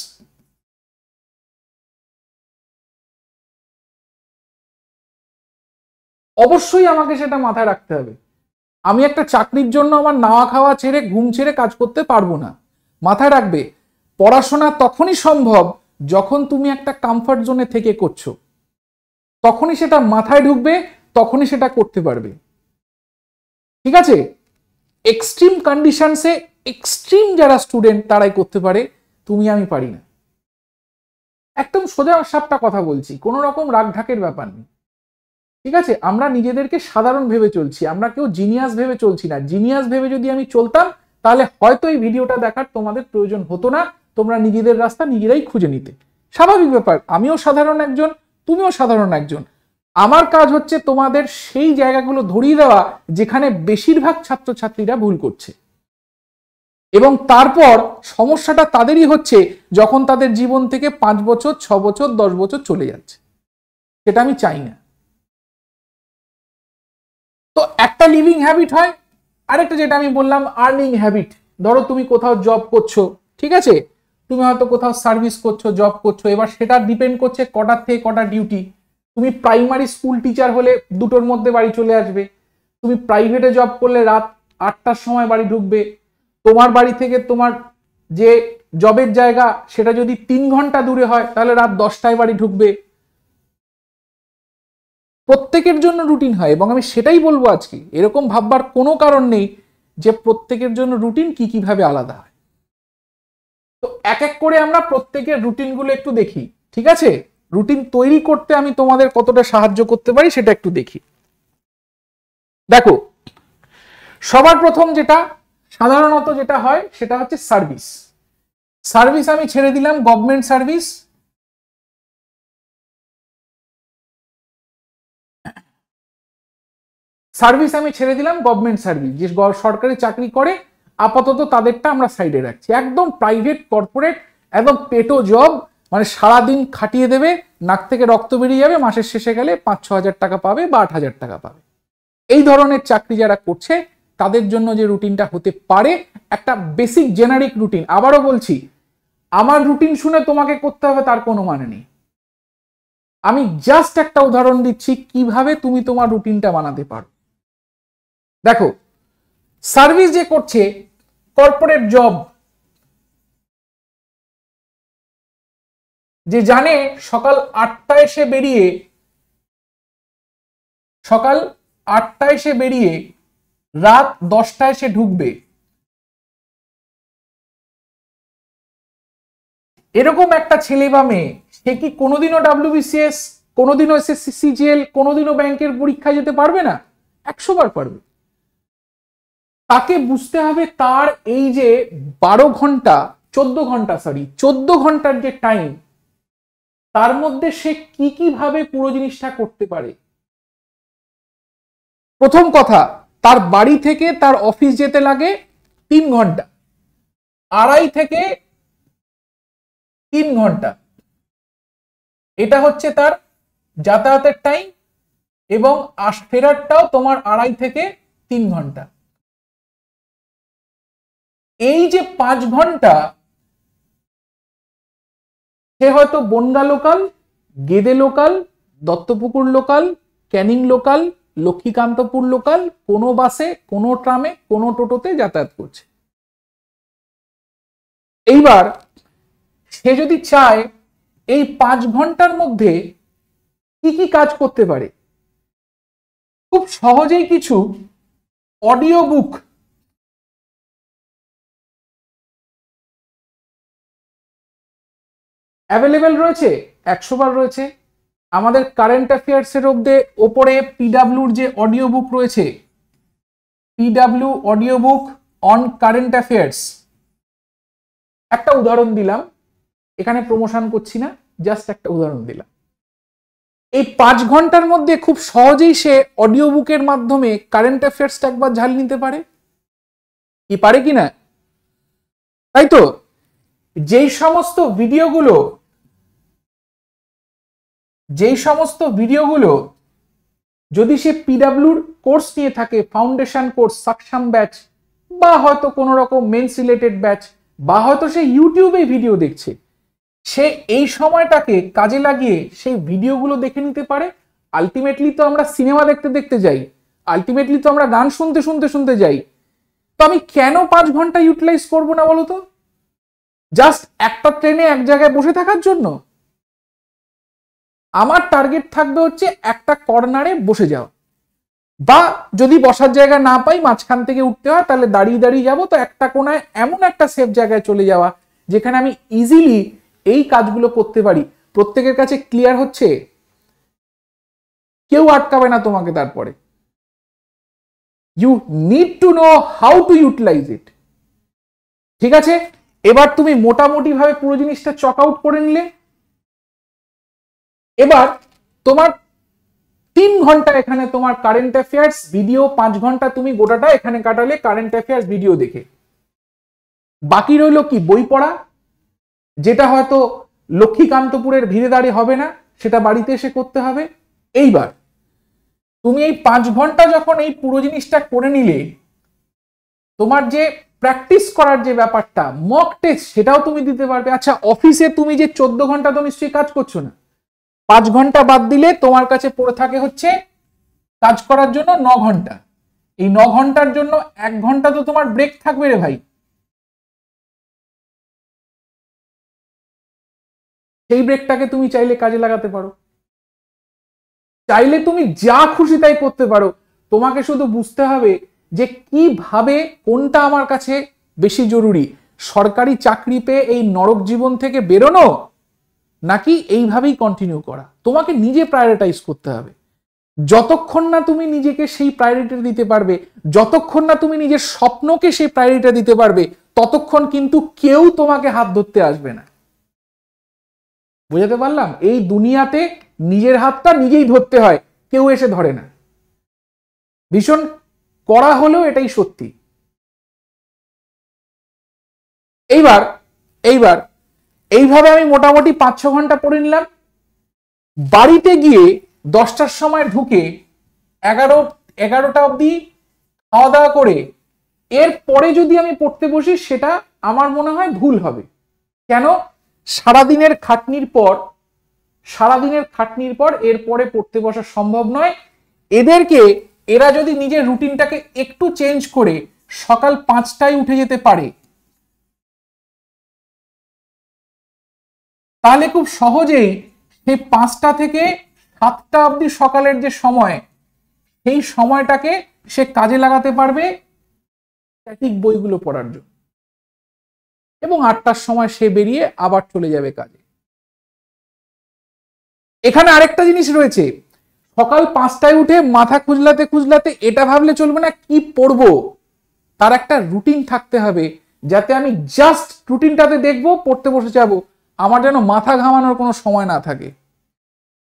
অবশ্যই আমাকে সেটা মাথায় রাখতে হবে। আমি একটা চাকরির জন্য আমার নাওয়া খাওয়া ছেড়ে, ঘুম ছেড়ে কাজ করতে পারবো না। মাথায় রাখবে, পড়াশোনা তখনই সম্ভব যখন তুমি একটা কমফর্ট জোনে থেকে করছো, তখনই সেটা মাথায় ঢুকবে, তখনই সেটা করতে পারবে, ঠিক আছে? এক্সট্রিম কন্ডিশনসে এক্সট্রিম যারা স্টুডেন্ট তারাই করতে পারে, তুমি আমি পারি না। একদম সোজা সাপটা কথা বলছি, কোনো রকম রাগ ঢাকের ব্যাপার নেই, ঠিক আছে? আমরা নিজেদেরকে সাধারণ ভেবে চলছি, আমরা কেউ জিনিয়াস ভেবে চলছি না। জিনিয়াস ভেবে যদি আমি চলতাম তাহলে হয়তো এই ভিডিওটা দেখার তোমাদের প্রয়োজন হতো না, তোমরা নিজেদের রাস্তা নিজেরাই খুঁজে নিতে। স্বাভাবিক ব্যাপার, আমিও সাধারণ একজন, তুমিও সাধারণ একজন। আমার কাজ হচ্ছে তোমাদের সেই জায়গাগুলো ধরিয়ে দেওয়া যেখানে বেশিরভাগ ছাত্রছাত্রীরা ভুল করছে, এবং তারপর সমস্যাটা তাদেরই হচ্ছে যখন তাদের জীবন থেকে 5 বছর 6 বছর 10 বছর চলে যাচ্ছে। সেটা আমি চাই না। তো একটা লিভিং হ্যাবিট হয়, আরেকটা যেটা আমি বললাম আর্নিং হ্যাবিট। ধরো তুমি কোথাও জব করছো, ঠিক আছে, তুমি হয়তো কোথাও সার্ভিস করছো, জব করছো, এবার সেটা ডিপেন্ড করছে কটার থেকে কটা ডিউটি। তুমি প্রাইমারি স্কুল টিচার হলে 2টোর মধ্যে বাড়ি চলে আসবে, তুমি প্রাইভেটে জব করলে রাত 8টার সময় বাড়ি ঢুকবে, তোমার বাড়ি থেকে তোমার যে জবের জায়গা সেটা যদি 3 ঘন্টা দূরে হয় তাহলে রাত 10টায় বাড়ি ঢুকবে। প্রত্যেকের জন্য রুটিন হয়, এবং আমি সেটাই বলবো আজকে, এরকম ভাববার কোনো কারণ নেই যে প্রত্যেকের জন্য রুটিন কি কিভাবে আলাদা হয়। তো এক এক করে আমরা প্রত্যেকের রুটিনগুলো একটু দেখি, ঠিক আছে? রুটিন তৈরি করতে আমি তোমাদের কতটা সাহায্য করতে পারি সেটা একটু দেখি। দেখো, সবার প্রথম যেটা সাধারণত যেটা হয় সেটা হচ্ছে সার্ভিস। সার্ভিস আমি ছেড়ে দিলাম গভর্নমেন্ট সার্ভিস। সার্ভিস আমি ছেড়ে দিলাম গভর্নমেন্ট সার্ভিস, যে সরকারি চাকরি করে আপাতত তাদেরটা আমরা সাইডে রাখছি। একদম প্রাইভেট কর্পোরেট একদম পেটো জব, মানে সারাদিন খাটিয়ে দেবে, নাক থেকে রক্ত বেরিয়ে যাবে, মাসের শেষে গেলে 5-6 হাজার টাকা পাবে বা 8 হাজার টাকা পাবে। এই ধরনের চাকরি যারা করছে তাদের জন্য যে রুটিনটা হতে পারে একটা বেসিক জেনারিক রুটিন। আবারও বলছি, আমার রুটিন শুনে তোমাকে করতে হবে তার কোনো মানে নেই। আমি জাস্ট একটা উদাহরণ দিচ্ছি কিভাবে তুমি তোমার রুটিনটা বানাতে পারো। দেখো, সার্ভিস যে করছে, কর্পোরেট জব, যে জানে সকাল 8টায় এসে বেরিয়ে রাত 10টায় এসে ঢুকবে, এরকম একটা ছেলে বা মেয়ে সে কি কোনোদিনও WBCS, কোনোদিনও SSC CGL, কোনোদিনও ব্যাংকের পরীক্ষা যেতে পারবে না? 100 বার পারবে। তাকে বুঝতে হবে তার এই যে 14 ঘন্টার যে টাইম, তার মধ্যে সে কি কিভাবে পুরো জিনিসটা করতে পারে। প্রথম কথা, তার বাড়ি থেকে তার অফিস যেতে লাগে 3 ঘন্টা, 2.5 থেকে 3 ঘন্টা, এটা হচ্ছে তার যাতায়াতের টাইম, এবং ফেরারটাও তোমার 2.5 থেকে 3 ঘন্টা। এই যে 5 ঘন্টা সে হয়তো Bongaon local, Gede local, Duttapukur local, Canning local, Lakshmikantapur local, কোনো বাসে, কোনো ট্রামে, কোনো টোটোতে যাতায়াত করছে। এইবার সে যদি চায় এই 5 ঘন্টার মধ্যে কি কি কাজ করতে পারে, খুব সহজেই কিছু অডিও বুক অ্যাভেলেবেল রয়েছে, 100 বার রয়েছে। আমাদের কারেন্ট অ্যাফেয়ার্স এর ওপরে পিডাব্লিউর যে অডিও বুক রয়েছে, PW audio book on current affairs, একটা উদাহরণ দিলাম, এখানে প্রমোশন করছি না, জাস্ট একটা উদাহরণ দিলাম। এই 5 ঘন্টার মধ্যে খুব সহজেই সে অডিও বুকের মাধ্যমে কারেন্ট অ্যাফেয়ার্সটা একবার ঝাল নিতে পারে, কি পারে কিনা? তাই তো? যেই সমস্ত ভিডিওগুলো যদি সে পিডাব্লিউর কোর্স নিয়ে থাকে, ফাউন্ডেশন কোর্স, সাকশন ব্যাচ, বা হয়তো কোনো রকম মেন্স রিলেটেড ব্যাচ, বা হয়তো সে ইউটিউবে ভিডিও দেখছে, সে এই সময়টাকে কাজে লাগিয়ে সেই ভিডিওগুলো দেখে নিতে পারে। আলটিমেটলি তো আমরা সিনেমা দেখতে দেখতে যাই, আলটিমেটলি তো আমরা গান শুনতে যাই। তো আমি কেন 5 ঘন্টা ইউটিলাইজ করবো না বলতো? জাস্ট একটা ট্রেনে এক জায়গায় বসে থাকার জন্য? আমার টার্গেট থাকবে হচ্ছে একটা কর্নারে বসে যাওয়া, বা যদি বসার জায়গা না পাই মাঝখান থেকে উঠতে হয় তাহলে দাঁড়িয়ে দাঁড়িয়ে যাবো, তো একটা কোনায় এমন একটা সেফ জায়গায় চলে যাওয়া যেখানে আমি ইজিলি এই কাজগুলো করতে পারি। প্রত্যেকের কাছে ক্লিয়ার হচ্ছে? কেউ আটকাবে না তোমাকে। তারপরে you need to know how to utilise it. ঠিক আছে, এবার তুমি মোটামুটি ভাবে পুরো জিনিসটা চক আউট করে নিলে। এবার তোমার 3 ঘন্টা এখানে তোমার কারেন্ট অ্যাফেয়ার্স ভিডিও, 5 ঘন্টা তুমি গোটাটা এখানে কাটালে কারেন্ট অ্যাফেয়ার্স ভিডিও দেখে। বাকি রইল কি? বই পড়া, যেটা হয়তো লক্ষ্মীকান্তপুরের ভিড়ে দাঁড়িয়ে হবে না, সেটা বাড়িতে এসে করতে হবে। এইবার তুমি এই 5 ঘন্টা যখন এই পুরো জিনিসটা করে নিলে, তোমার যে প্র্যাকটিস করার যে ব্যাপারটা, মক টেস্ট, সেটাও তুমি দিতে পারবে। আচ্ছা, অফিসে তুমি যে 14 ঘন্টা তো নিশ্চয়ই কাজ করছো না, 5 ঘন্টা বাদ দিলে তোমার কাছে পড়ে থাকে হচ্ছে কাজ করার জন্য 9 ঘন্টা। এই 9 ঘন্টার জন্য 1 ঘন্টা তো তোমার ব্রেক থাকবে রে ভাই। সেই ব্রেকটাকে তুমি চাইলে কাজে লাগাতে পারো, চাইলে তুমি যা খুশি তাই করতে পারো। তোমাকে শুধু বুঝতে হবে যে কিভাবে, কোনটা আমার কাছে বেশি জরুরি, সরকারি চাকরি পেয়ে এই নরক জীবন থেকে বেরোনো, নাকি এইভাবেই কন্টিনিউ করা। তোমাকে নিজে প্রায়োরিটাইজ করতে হবে। যতক্ষণ না তুমি নিজেকে সেই প্রায়োরিটি দিতে পারবে, যতক্ষণ না তুমি নিজের স্বপ্নকে সেই প্রায়োরিটি দিতে পারবে, ততক্ষণ কিন্তু কেউ তোমাকে হাত ধরতে আসবে না। বুঝাতে পারলাম? এই দুনিয়াতে নিজের হাতটা নিজেই ধরতে হয়, কেউ এসে ধরে না। ভীষণ কড়া হলেও এটাই সত্যি। এইবার এইভাবে আমি মোটামুটি 5-6 ঘন্টা পড়ে নিলাম। বাড়িতে গিয়ে 10টার সময় ঢুকে 11টা অবধি খাওয়া দাওয়া করে এরপরে যদি আমি পড়তে বসি, সেটা আমার মনে হয় ভুল হবে। কেন? সারাদিনের খাটনির পর এরপরে পড়তে বসা সম্ভব নয়। এরা যদি নিজের রুটিনটাকে একটু চেঞ্জ করে সকাল 5টায় উঠে যেতে পারে, তাহলে খুব সহজেই সেই 5টা থেকে 7টা অবধি সকালের যে সময়, সেই সময়টাকে সে কাজে লাগাতে পারবে স্ট্যাটিক বইগুলো পড়ার জন্য, এবং 8টার সময় সে বেরিয়ে আবার চলে যাবে কাজে। এখানে আরেকটা জিনিস রয়েছে, সকাল 5টায় উঠে মাথা খুজলাতে এটা ভাবলে চলবে না কি পড়বো। তার একটা রুটিন থাকতে হবে, যাতে আমি জাস্ট রুটিনটাতে দেখবো, পড়তে বসে যাব, আমার যেন মাথা ঘামানোর কোনো সময় না থাকে।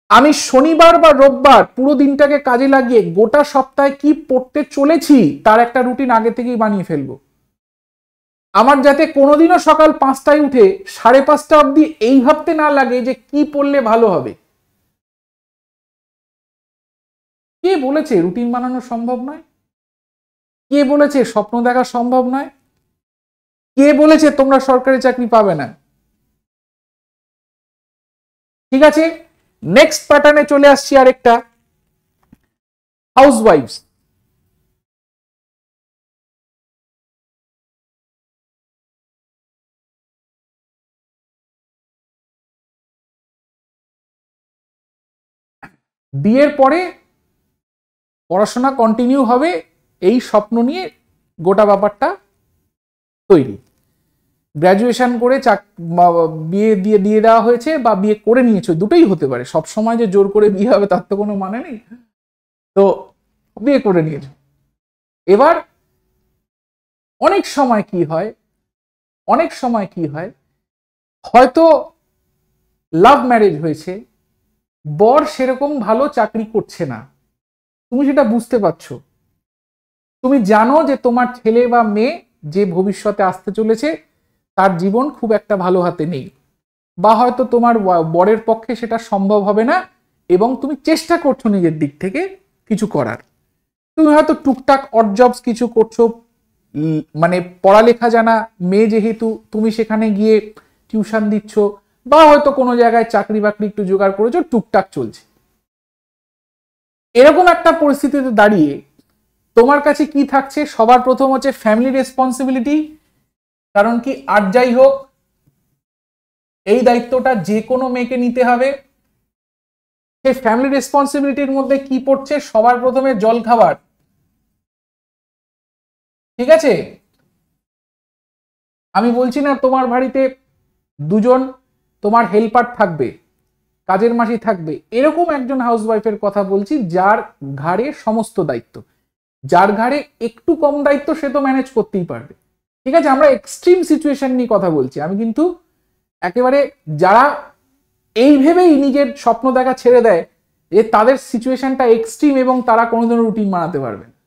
আমি শনিবার বা রোববার পুরো দিনটাকে কাজে লাগিয়ে গোটা সপ্তাহে কি পড়তে চলেছি তার একটা রুটিন আগে থেকেই বানিয়ে ফেলবো। আমার যাতে কোনোদিনও সকাল 5টায় উঠে 5:30 অবধি এই ভাবতে না লাগে যে কি পড়লে ভালো হবে। কে বলেছে রুটিন বানানো সম্ভব নয়? কে বলেছে স্বপ্ন দেখা সম্ভব নয়? কে বলেছে তোমরা সরকারি চাকরি পাবে না? ঠিক আছে, নেক্সট প্যাটার্নে চলে আসছি। আরেকটা, হাউসওয়াইফস। বিয়ের পরে পড়াশোনা কন্টিনিউ হবে, এই স্বপ্ন নিয়ে গোটা ব্যাপারটা তৈরি। গ্র্যাজুয়েশন করে বিয়ে দিয়ে দেওয়া হয়েছে, বা বিয়ে করে নিয়েছে, দুটোই হতে পারে। সব সময় যে জোর করে বিয়ে হবে তার তো কোনো মানে নেই। তো বিয়ে করে নিয়েছে। এবার অনেক সময় কি হয়, হয়তো লাভ ম্যারেজ হয়েছে, বর সেরকম ভালো চাকরি করছে না, তুমি সেটা বুঝতে পারছো। তুমি জানো যে তোমার ছেলে বা মেয়ে যে ভবিষ্যতে আসতে চলেছে তার জীবন খুব একটা ভালো হাতে নেই, বা হয়তো তোমার বরের পক্ষে সেটা সম্ভব হবে না, এবং তুমি চেষ্টা করছো নিজের দিক থেকে কিছু করার। তুমি হয়তো টুকটাক অড জবস কিছু করছো, মানে পড়ালেখা জানা মেয়ে যেহেতু, তুমি সেখানে গিয়ে টিউশন দিচ্ছ, বা হয়তো কোনো জায়গায় চাকরি বাকরি একটু জোগাড় করেছো, টুকটাক চলছে। এরকম একটা পরিস্থিতিতে দাঁড়িয়ে তোমার কাছে কি থাকছে? সবার প্রথম হচ্ছে ফ্যামিলি রেসপন্সিবিলিটি। কারণ কি, আর যাই হোক এই দায়িত্বটা যে কোনো মেয়েকে নিতে হবে। সেই ফ্যামিলি রেসপন্সিবিলিটির মধ্যে কি পড়ছে? সবার প্রথমে জল খাবার। ঠিক আছে, আমি বলছি না তোমার বাড়িতে 2জন তোমার হেল্পার থাকবে, কাজের মাসি থাকবে, এরকম একজন হাউসওয়াইফের কথা বলছি, যার ঘাড়ে সমস্ত দায়িত্ব। যার ঘাড়ে একটু কম দায়িত্ব সে তো ম্যানেজ করতেই পারবে। ঠিক আছে, আমরা এক্সট্রিম সিচুয়েশন নিয়ে কথা বলছি। আমি কিন্তু একেবারে যারা এই ভেবেই নিজের স্বপ্ন দেখা ছেড়ে দেয় তাদের সিচুয়েশনটা এক্সট্রিম এবং তারা কোনোদিন রুটিন বানাতে পারবে না।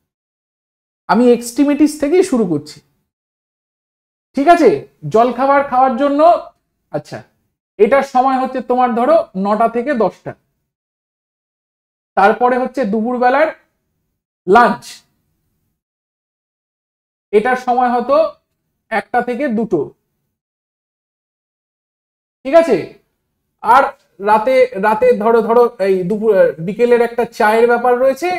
আমি এক্সট্রিমিটিস থেকেই শুরু করছি, ঠিক আছে? জলখাবার খাওয়ার জন্য, আচ্ছা, এটার সময় হচ্ছে তোমার ধরো 9টা থেকে 10টা, তারপরে হচ্ছে দুপুরবেলার লাঞ্চ, এটার সময় হতো 1টা থেকে 2টো, ঠিক আছে? আর রাতে রাতে ধরো ধরো এই দুপুর বিকেলের একটা চায়ের ব্যাপার রয়েছে,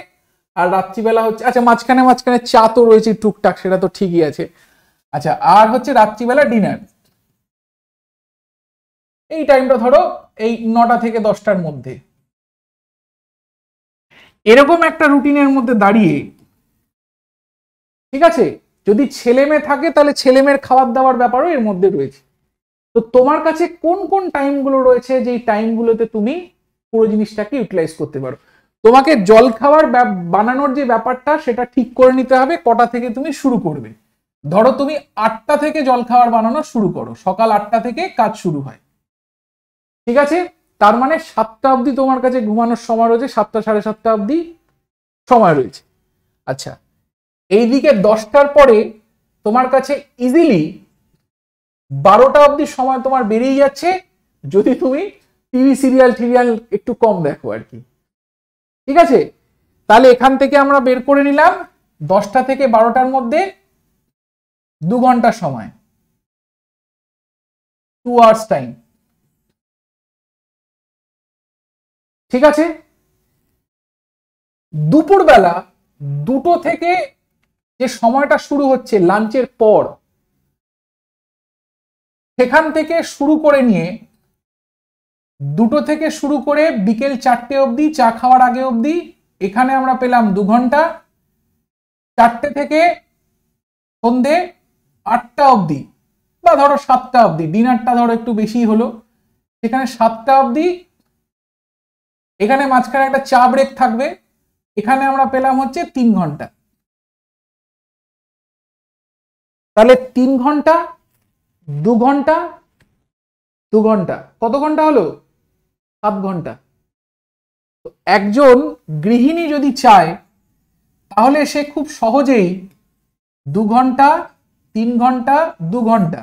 আর রাত্রিবেলা হচ্ছে, আচ্ছা মাঝখানে মাঝখানে চা তো রয়েছে টুকটাক, সেটা তো ঠিকই আছে। আচ্ছা, আর হচ্ছে রাত্রিবেলা ডিনার, এই টাইমটা ধরো এই 9টা থেকে 10টার মধ্যে। এরকম একটা রুটিনের মধ্যে দাঁড়িয়ে, ঠিক আছে, যদি ছেলে মেয়ে থাকে তাহলে ছেলে মেয়ের খাবার দাবার ব্যাপারও এর মধ্যে রয়েছে। তো তোমার কাছে কোন কোন টাইমগুলো রয়েছে যেই টাইমগুলোতে তুমি পুরো জিনিসটাকে ইউটিলাইজ করতে পারো? তোমাকে জল খাবার বানানোর যে ব্যাপারটা সেটা ঠিক করে নিতে হবে, কটা থেকে তুমি শুরু করবে। ধরো তুমি 8টা থেকে জল খাবার বানানো শুরু করো, সকাল 8টা থেকে কাজ শুরু হয়, ঠিক আছে? তার মানে 7টা অবধি তোমার কাছে ঘুমানোর সময় রয়েছে, 7টা সাড়ে 7টা অবধি সময় রয়েছে। আচ্ছা, এইদিকে 10টার পরে তোমার কাছে ইজিলি 12টা অবধি সময় তোমার বেরিয়ে যাচ্ছে, যদি তুমি টিভি সিরিয়াল একটু কম দেখো আর কি, ঠিক আছে? তাহলে এখান থেকে আমরা বের করে নিলাম 10টা থেকে 12টার মধ্যে 2 ঘন্টা সময়, 2 আওয়ার্স টাইম, ঠিক আছে? দুপুরবেলা 2টো থেকে যে সময়টা শুরু হচ্ছে লাঞ্চের পর, সেখান থেকে শুরু করে নিয়ে 2টো থেকে শুরু করে বিকেল 4টে অবধি, চা খাওয়ার আগে অবধি, এখানে আমরা পেলাম 2 ঘন্টা। 4টে থেকে সন্ধে 8টা অবধি, বা ধরো 7টা অবধি, ডিনারটা ধরো একটু বেশি হলো, সেখানে 7টা অবধি, এখানে মাঝখানে একটা চা ব্রেক থাকবে, এখানে আমরা পেলাম হচ্ছে 3 ঘন্টা। তাহলে 3 ঘন্টা, 2 ঘন্টা, 2 ঘন্টা, কত ঘন্টা হলো? 7 ঘন্টা। একজন গৃহিণী যদি চায় তাহলে সে খুব সহজেই 2 ঘন্টা, 3 ঘন্টা, 2 ঘন্টা,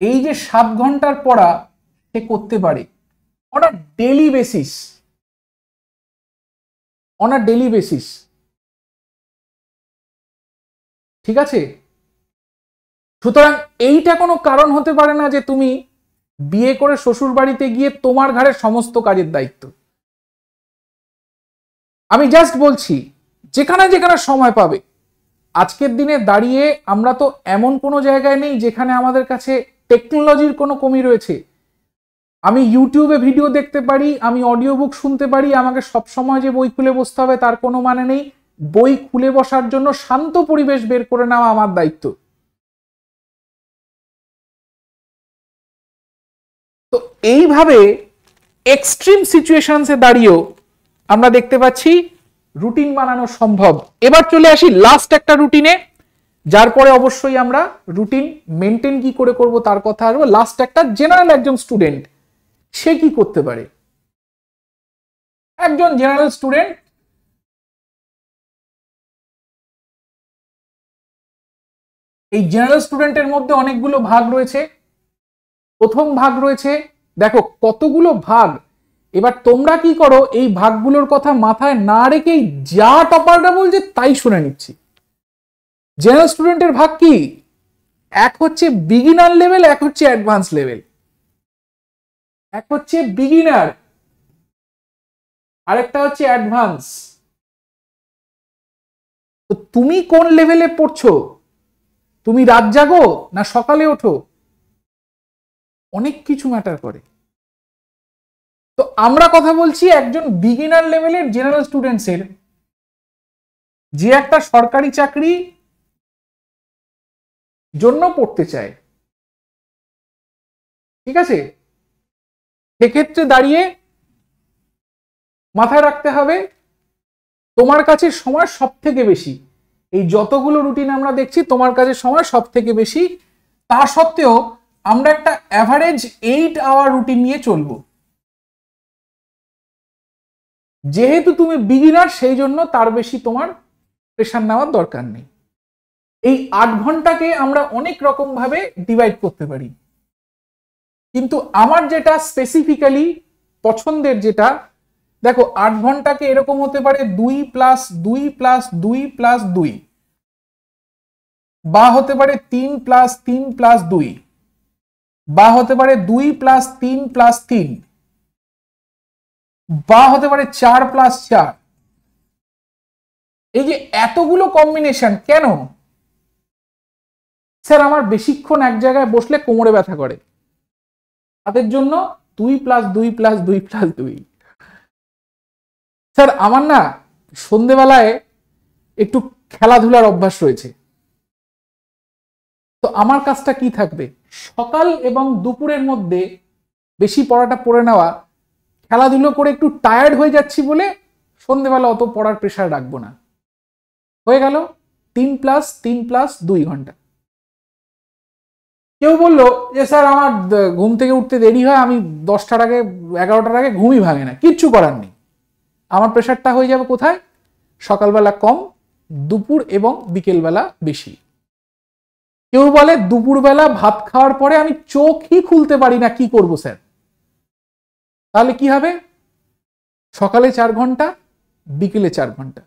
এই যে 7 ঘন্টার পড়া সে করতে পারে অন আ ডেইলি বেসিস, ঠিক আছে? সুতরাং এইটা কোনো কারণ হতে পারে না যে তুমি বিয়ে করে শ্বশুর বাড়িতে গিয়ে তোমার ঘাড়ে সমস্ত কাজের দায়িত্ব। আমি জাস্ট বলছি, যেখানে যেখানে সময় পাবে, আজকের দিনে দাঁড়িয়ে আমরা তো এমন কোনো জায়গায় নেই যেখানে আমাদের কাছে টেকনোলজির কোনো কমি রয়েছে। আমি ইউটিউবে ভিডিও দেখতে পারি, আমি অডিও বুক শুনতে পারি, আমাকে সবসময় যে বই খুলে বসতে হবে তার কোনো মানে নেই। বই খুলে বসার জন্য শান্ত পরিবেশ বের করে নেওয়া আমার দায়িত্ব। তো এইভাবে এক্সট্রিম সিচুয়েশনসে দাঁড়িয়েও আমরা দেখতে পাচ্ছি রুটিন বানানো সম্ভব। এবার চলে আসি লাস্ট একটা রুটিনে, যার পরে অবশ্যই আমরা রুটিন মেনটেন কি করে করব তার কথা আসবো। লাস্ট একটা, জেনারেল একজন স্টুডেন্ট সে কি করতে পারে? একজন জেনারেল স্টুডেন্ট এই জেনারেল স্টুডেন্টের মধ্যে অনেকগুলো ভাগ রয়েছে। প্রথম ভাগ রয়েছে, দেখো কতগুলো ভাগ। এবার তোমরা কি করো, এই ভাগগুলোর কথা মাথায় না রেখেই যা টপাররা বলছে তাই শুনে নিচ্ছি। জেনারেল স্টুডেন্টের ভাগ কি? এক হচ্ছে বিগিনার লেভেল, এক হচ্ছে অ্যাডভান্স লেভেল। এক হচ্ছে বিগিনার, আরেকটা হচ্ছে অ্যাডভান্স। তো তুমি কোন লেভেলে পড়ছো? তুমি রাত জাগো না সকালে ওঠো? অনেক কিছু ম্যাটার করে। তো আমরা কথা বলছি একজন বিগিনার লেভেলের জেনারেল স্টুডেন্টসের, যে একটা সরকারি চাকরি জন্য পড়তে চায়, ঠিক আছে? সেক্ষেত্রে দাঁড়িয়ে মাথায় রাখতে হবে তোমার কাছে সময় সব থেকে বেশি। এই যতগুলো রুটিন আমরা দেখছি তোমার কাছে সময় সব থেকে বেশি, তা সত্ত্বেও আমরা একটা অ্যাভারেজ 8 আওয়ার রুটিন নিয়ে চলবো। যেহেতু তুমি বিগিনার সেই জন্য তার বেশি তোমার প্রেশার নেওয়ার দরকার নেই। এই 8 ঘন্টাকে আমরা অনেক রকম ভাবে ডিভাইড করতে পারি, কিন্তু আমার যেটা স্পেসিফিক্যালি পছন্দের, যেটা দেখো 8 ঘন্টাকে এরকম হতে পারে 2+2+2+2, বা হতে পারে 3+3+2, বা হতে পারে 2+3+3, বা হতে পারে 4+4। এই যে এতগুলো কম্বিনেশন কেন? স্যার আমার বেশিক্ষণ এক জায়গায় বসলে কোমরে ব্যথা করে, তাদের জন্য 2+2+2+2। স্যার আমার না সন্ধেবেলায় একটু খেলাধুলার অভ্যাস রয়েছে, তো আমার কাজটা কি থাকবে? সকাল এবং দুপুরের মধ্যে বেশি পড়াটা পড়ে নেওয়া, খেলাধুলো করে একটু টায়ার্ড হয়ে যাচ্ছি বলে সন্ধেবেলা অত পড়ার প্রেশার রাখবো না। হয়ে গেল 3+3+2 ঘন্টা। কেউ বললো যে স্যার আমার ঘুম থেকে উঠতে দেরি হয়, আমি 10টার আগে 11টার আগে ঘুমই ভাঙে না, কিচ্ছু করার নেই, আমার প্রেশারটা হয়ে যাবে কোথায়? সকালবেলা কম, দুপুর এবং বিকেলবেলা বেশি। কেউ বলে দুপুরবেলা ভাত খাওয়ার পরে আমি চোখই খুলতে পারি না, কি করব স্যার? তাহলে কি হবে? সকালে 4 ঘন্টা, বিকেলে 4 ঘন্টা।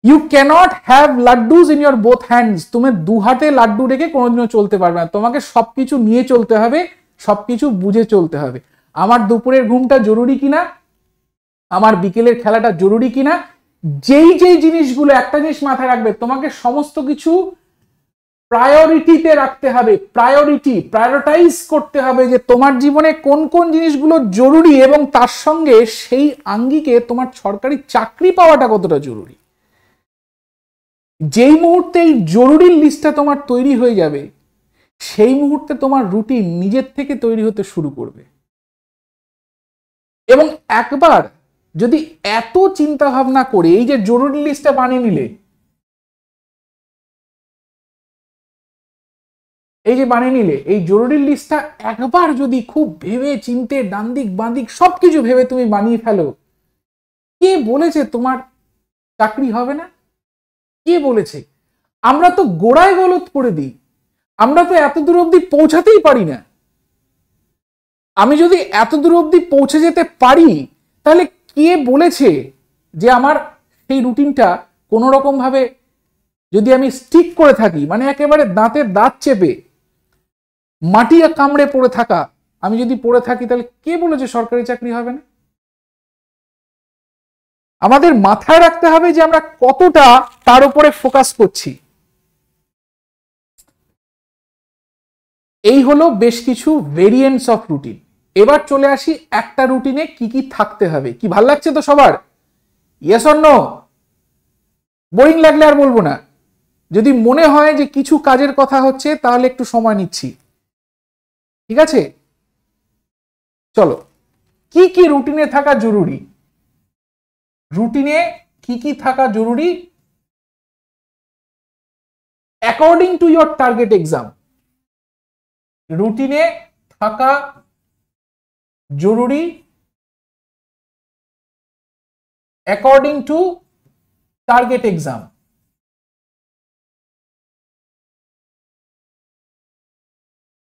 You can't have laddoos in your both hands. তুমি দু হাতে লাড্ডু রেখে কোনোদিনও চলতে পারবে না, তোমাকে সবকিছু নিয়ে চলতে হবে, সবকিছু বুঝে চলতে হবে। আমার দুপুরের ঘুমটা জরুরি কিনা, আমার বিকেলের খেলাটা জরুরি কিনা, যেই যেই জিনিসগুলো, একটা জিনিস মাথায় রাখবে, তোমাকে সমস্ত কিছু প্রায়োরিটিতে রাখতে হবে, প্রায়োরিটাইজ করতে হবে যে তোমার জীবনে কোন কোন জিনিসগুলো জরুরি, এবং তার সঙ্গে সেই আঙ্গিকে তোমার সরকারি চাকরি পাওয়াটা কতটা জরুরি। যেই মুহূর্তে এই জরুরির লিস্টটা তোমার তৈরি হয়ে যাবে, সেই মুহূর্তে তোমার রুটিন নিজের থেকে তৈরি হতে শুরু করবে। এবং একবার যদি এত চিন্তা ভাবনা করে এই যে জরুরি লিস্টটা বানিয়ে নিলে, এই জরুরি লিস্টটা একবার যদি খুব ভেবে চিন্তে ডান দিক বাঁ দিক সবকিছু ভেবে তুমি বানিয়ে ফেলো, কে বলেছে তোমার চাকরি হবে না? কে বলেছে? আমরা তো গোড়ায় গলত করে দিই, আমরা তো এত দূর অব্দি পৌঁছাতেই পারি না। আমি যদি এত দূর অব্দি পৌঁছে যেতে পারি, তাহলে কে বলেছে যে আমার সেই রুটিনটা কোনো রকম ভাবে যদি আমি স্টিক করে থাকি, মানে একেবারে দাঁতের দাঁত চেপে মাটি কামড়ে পড়ে থাকা, আমি যদি পড়ে থাকি, তাহলে কে বলেছে সরকারি চাকরি হবে না? আমাদের মাথায় রাখতে হবে যে আমরা কতটা তার উপরে ফোকাস করছি। এই হলো বেশ কিছু ভেরিয়েন্টস অফ রুটিন। এবার চলে আসি একটা রুটিনে কি কি থাকতে হবে। কি ভাল লাগছে তো সবার? Yes or no? বোরিং লাগলে আর বলবো না। যদি মনে হয় যে কিছু কাজের কথা হচ্ছে, তাহলে একটু সময় নিচ্ছি, ঠিক আছে? চলো, কি কি রুটিনে থাকা জরুরি? রুটিনে কি কি থাকা জরুরি according to your target exam? রুটিনে থাকা জরুরি অ্যাকর্ডিং টু টার্গেট এক্সাম।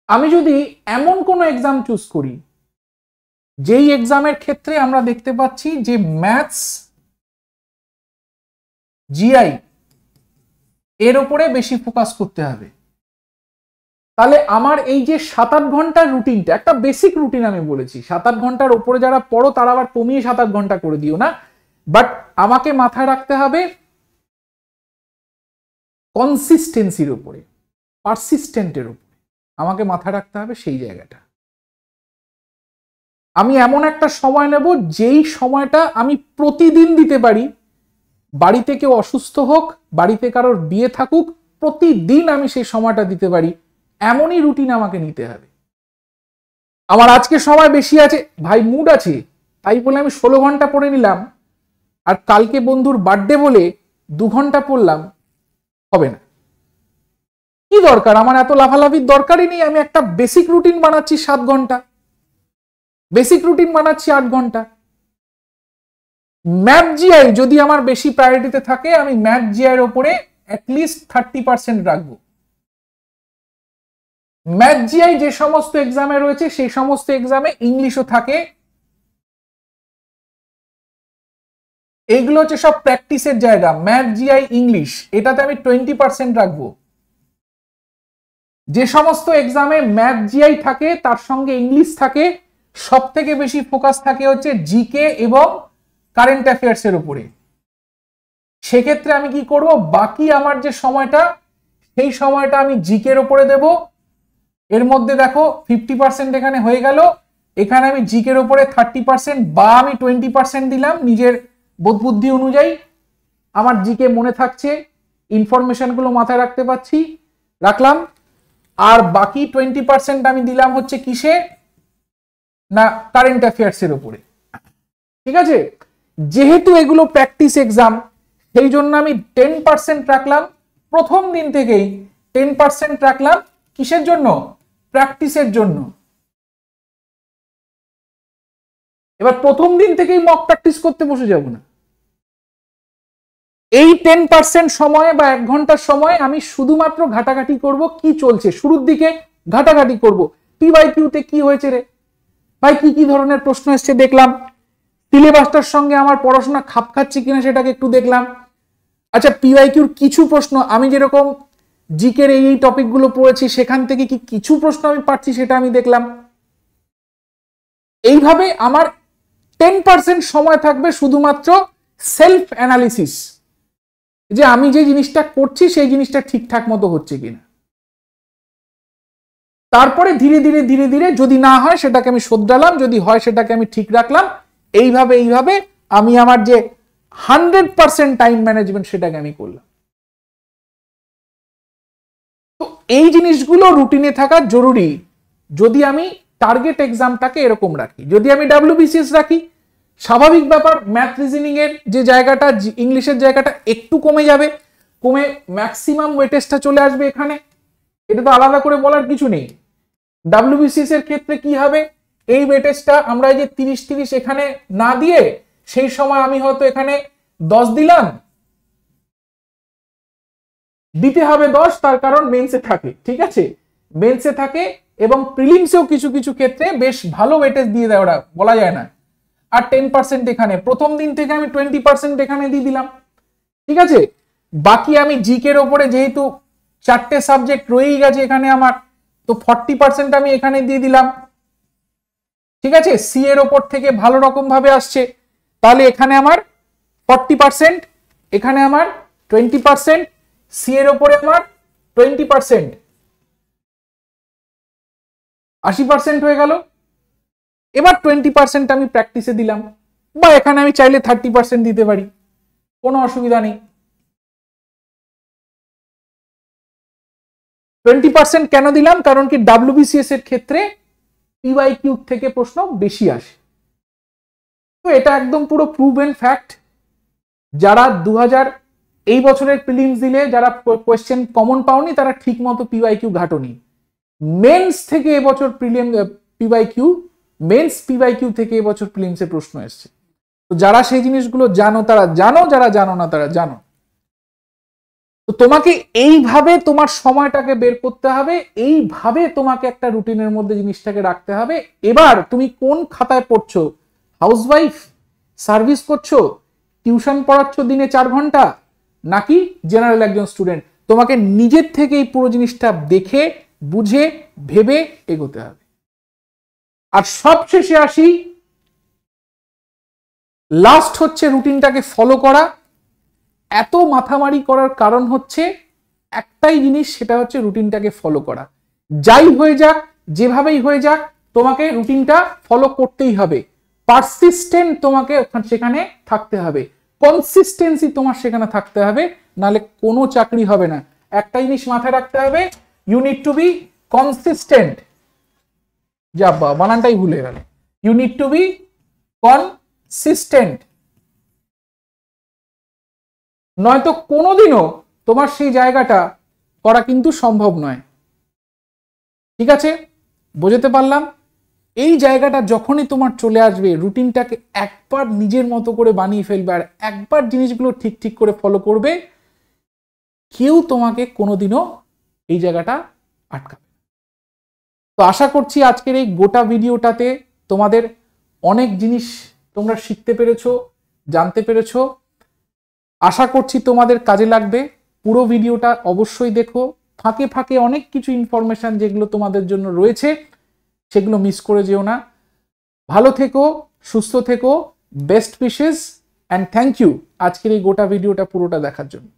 আমি যদি এমন কোনো এক্সাম চুজ করি, যেই এক্সামের ক্ষেত্রে আমরা দেখতে পাচ্ছি যে ম্যাথস, জিআই এর উপরে বেশি ফোকাস করতে হবে, তাহলে আমার এই যে 7-8 ঘন্টার রুটিনটা, একটা বেসিক রুটিন আমি বলেছি, 7-8 ঘন্টার উপরে যারা পড়ো তারা আবার কমিয়ে 7-8 ঘন্টা করে দিও না, বাট আমাকে মাথায় রাখতে হবে কনসিস্টেন্সির উপরে, পারসিস্টেন্টের উপরে আমাকে মাথায় রাখতে হবে সেই জায়গাটা। আমি এমন একটা সময় নেব যেই সময়টা আমি প্রতিদিন দিতে পারি, বাড়িতে কেউ অসুস্থ হোক, বাড়িতে কারোর বিয়ে থাকুক, প্রতিদিন আমি সেই সময়টা দিতে পারি, এমনই রুটিন আমাকে নিতে হবে। আমার আজকে সময় বেশি আছে, ভাই মুড আছে, তাই বলে আমি 16 ঘন্টা পড়ে নিলাম, আর কালকে বন্ধুর বার্থডে বলে 2 ঘন্টা পড়লাম, হবে না। কি দরকার? আমার এত লাফালাফির দরকারই নেই। আমি একটা বেসিক রুটিন বানাচ্ছি 7 ঘন্টা, বেসিক রুটিন বানাচ্ছি 8 ঘন্টা, ম্যাথ জিআই যদি আমার বেশি প্রায়োরিটিতে থাকে, আমি ম্যাথ জিআই এর উপরে অ্যাটলিস্ট 30% রাখবো। ম্যাথ জিআই যে সমস্ত এক্সামে রয়েছে সেই সমস্ত এক্সামে ইংলিশও থাকে, এইগুলো হচ্ছে সব প্র্যাকটিসের জায়গা। ম্যাথ জিআই ইংলিশ এটাতে আমি 20% রাখবো। যে সমস্ত এক্সামে ম্যাথ জিআই থাকে তার সঙ্গে ইংলিশ থাকে, সব থেকে বেশি ফোকাস থাকে হচ্ছে জিকে এবং কারেন্ট অ্যাফেয়ার্স এর উপরে। সেক্ষেত্রে আমি কি করব, বাকি আমার যে সময়টা সেই সময়টা আমি জিকে এর উপরে দেব। এর মধ্যে দেখো 50% এখানে হয়ে গেল, এখানে আমি জিকে এর উপরে 30% বা আমি 20% দিলাম নিজের বোধ বুদ্ধি অনুযায়ী। আমার জিকে মনে থাকছে, ইনফরমেশন গুলো মাথায় রাখতে পারছি, রাখলাম। আর বাকি 20% আমি দিলাম হচ্ছে কিসে না, কারেন্ট অ্যাফেয়ার্স এর উপরে। ঠিক আছে, যেহেতু এগুলো প্র্যাকটিস এক্সাম সেই জন্য আমি 10% রাখলাম প্রথম দিন থেকেই। 10% রাখলাম কিসের জন্য, প্র্যাকটিসের জন্য। এবার প্রথম দিন থেকেই মক প্র্যাকটিস করতে বসে যাব না। এই 10% সময় বা 1 ঘন্টার সময় আমি শুধুমাত্র ঘাটাঘাটি করব কি চলছে, শুরুর দিকে ঘাটাঘাটি করব পিওয়াইকিউতে কি হয়েছে রে ভাই, কি কি ধরনের প্রশ্ন এসছে দেখলাম, সিলেবাসটার সঙ্গে আমার পড়াশোনা খাপ খাচ্ছে কিনা সেটাকে একটু দেখলাম। আচ্ছা, পিওয়াইকিউর কিছু প্রশ্ন আমি যেরকম জিকের এই টপিকগুলো পড়েছি সেখান থেকে কি কিছু প্রশ্ন আমি পাচ্ছি সেটা আমি দেখলাম। এইভাবে আমার 10% সময় থাকবে শুধুমাত্র সেলফ অ্যানালিসিস, যে আমি যে জিনিসটা করছি সেই জিনিসটা ঠিকঠাক মতো হচ্ছে কিনা। তারপরে ধীরে ধীরে ধীরে ধীরে যদি না হয় সেটাকে আমি শোধরালাম, যদি হয় সেটাকে আমি ঠিক রাখলাম। এইভাবে এইভাবে আমি আমার যে 100% টাইম ম্যানেজমেন্ট সেটাকে আমি করলাম। তো এই জিনিসগুলো রুটিনে থাকা জরুরি যদি আমি টার্গেট এক্সামটাকে এরকম রাখি। যদি আমি ডাব্লিউবিসিএস রাখি, স্বাভাবিক ব্যাপার, ম্যাথ রিজনিং এর যে জায়গাটা, ইংলিশের জায়গাটা একটু কমে যাবে, কমে ম্যাক্সিমাম ওয়েটেজটা চলে আসবে এখানে। এটা তো আলাদা করে বলার কিছু নেই। ডাব্লিউবিসিএস এর ক্ষেত্রে কি হবে, এই ওয়েটেজটা আমরা যে 30-30 এখানে না দিয়ে সেই সময় আমি হয়তো এখানে 10 দিলাম, দিতে হবে 10, তার কারণ মেন্সে থাকে। ঠিক আছে, মেন্সে থাকে এবং প্রিলিমসেও কিছু কিছু ক্ষেত্রে বেশ ভালো ওয়েটেজ দিয়ে দেয় ওরা, বলা যায় না। আর 10% এখানে প্রথম দিন থেকে আমি 20% এখানে দিয়ে দিলাম। ঠিক আছে, বাকি আমি জিকের ওপরে যেহেতু 4টে সাবজেক্ট রয়েই গেছে এখানে আমার, তো 40% আমি এখানে দিয়ে দিলাম। ঠিক আছে, সি এর ওপর থেকে ভালো রকম ভাবে আসছে, তাহলে এখানে আমার 40%, এখানে আমার 20%, সি এর ওপরে আমার 20%, 80% হয়ে গেল। এবার 20% আমি প্র্যাকটিসে দিলাম, বা এখানে আমি চাইলে 30% দিতে পারি, কোনো অসুবিধা নেই। 20% কেন দিলাম, কারণ কি ডাব্লিউবিসিএস এর ক্ষেত্রে পিওয়াইকিউ থেকে প্রশ্ন বেশি আসে। তো এটা একদম পুরো প্রুভেন ফ্যাক্ট। যারা 2000 এই বছরের প্রিলিমস দিলে যারা কোয়েশ্চেন কমন পাওনি তারা ঠিক মতো পিওয়াইকিউ ঘাটোনি। মেন্স থেকে এবছর প্রিলিম পিওয়াইকিউ, মেন্স পিওয়াইকিউ থেকে এবছর প্রিলিমসে প্রশ্ন এসছে। তো যারা সেই জিনিসগুলো জানো তারা জানো, যারা জানো না তারা জানো। তো তোমাকে এইভাবে তোমার সময়টাকে বের করতে হবে, এইভাবে তোমাকে একটা রুটিনের মধ্যে জিনিসটাকে রাখতে হবে। এবার তুমি কোন খাতায় পড়ছো, হাউসওয়াইফ, সার্ভিস করছো, টিউশন পড়াচ্ছ দিনে 4 ঘন্টা, নাকি জেনারেল একজন স্টুডেন্ট, তোমাকে নিজের থেকে এই পুরো জিনিসটা দেখে বুঝে ভেবে এগোতে হবে। আর সবশেষে আসি, লাস্ট হচ্ছে রুটিনটাকে ফলো করা। এত মাথামারি করার কারণ হচ্ছে একটাই জিনিস, সেটা হচ্ছে রুটিনটাকে ফলো করা। যাই হয়ে যাক, যেভাবেই হয়ে যাক, তোমাকে রুটিনটা ফলো করতেই হবে। পারসিস্টেন্ট তোমাকে সেখানে থাকতে হবে, কনসিস্টেন্সি তোমার সেখানে থাকতে হবে, নাহলে কোনো চাকরি হবে না। একটা জিনিস মাথায় রাখতে হবে, you need to be consistent. যা বানানটাই ভুলে গেল, you need to be consistent, নয়তো কোনোদিনও তোমার সেই জায়গাটা করা কিন্তু সম্ভব নয়। ঠিক আছে, বোঝাতে পারলাম? এই জায়গাটা যখনই তোমার চলে আসবে, রুটিনটাকে একবার নিজের মতো করে বানিয়ে ফেলবে আর একবার জিনিসগুলো ঠিক ঠিক করে ফলো করবে, কেউ তোমাকে কোনোদিনও এই জায়গাটা আটকাবে। তো আশা করছি আজকের এই গোটা ভিডিওটাতে তোমাদের অনেক জিনিস তোমরা শিখতে পেরেছো, জানতে পেরেছো। আশা করছি তোমাদের কাজে লাগবে। পুরো ভিডিওটা অবশ্যই দেখো, ফাঁকে ফাঁকে অনেক কিছু ইনফরমেশন যেগুলো তোমাদের জন্য রয়েছে সেগুলো মিস করে যেও না। ভালো থেকো, সুস্থ থেকো, best wishes and thank you আজকের এই গোটা ভিডিওটা পুরোটা দেখার জন্য।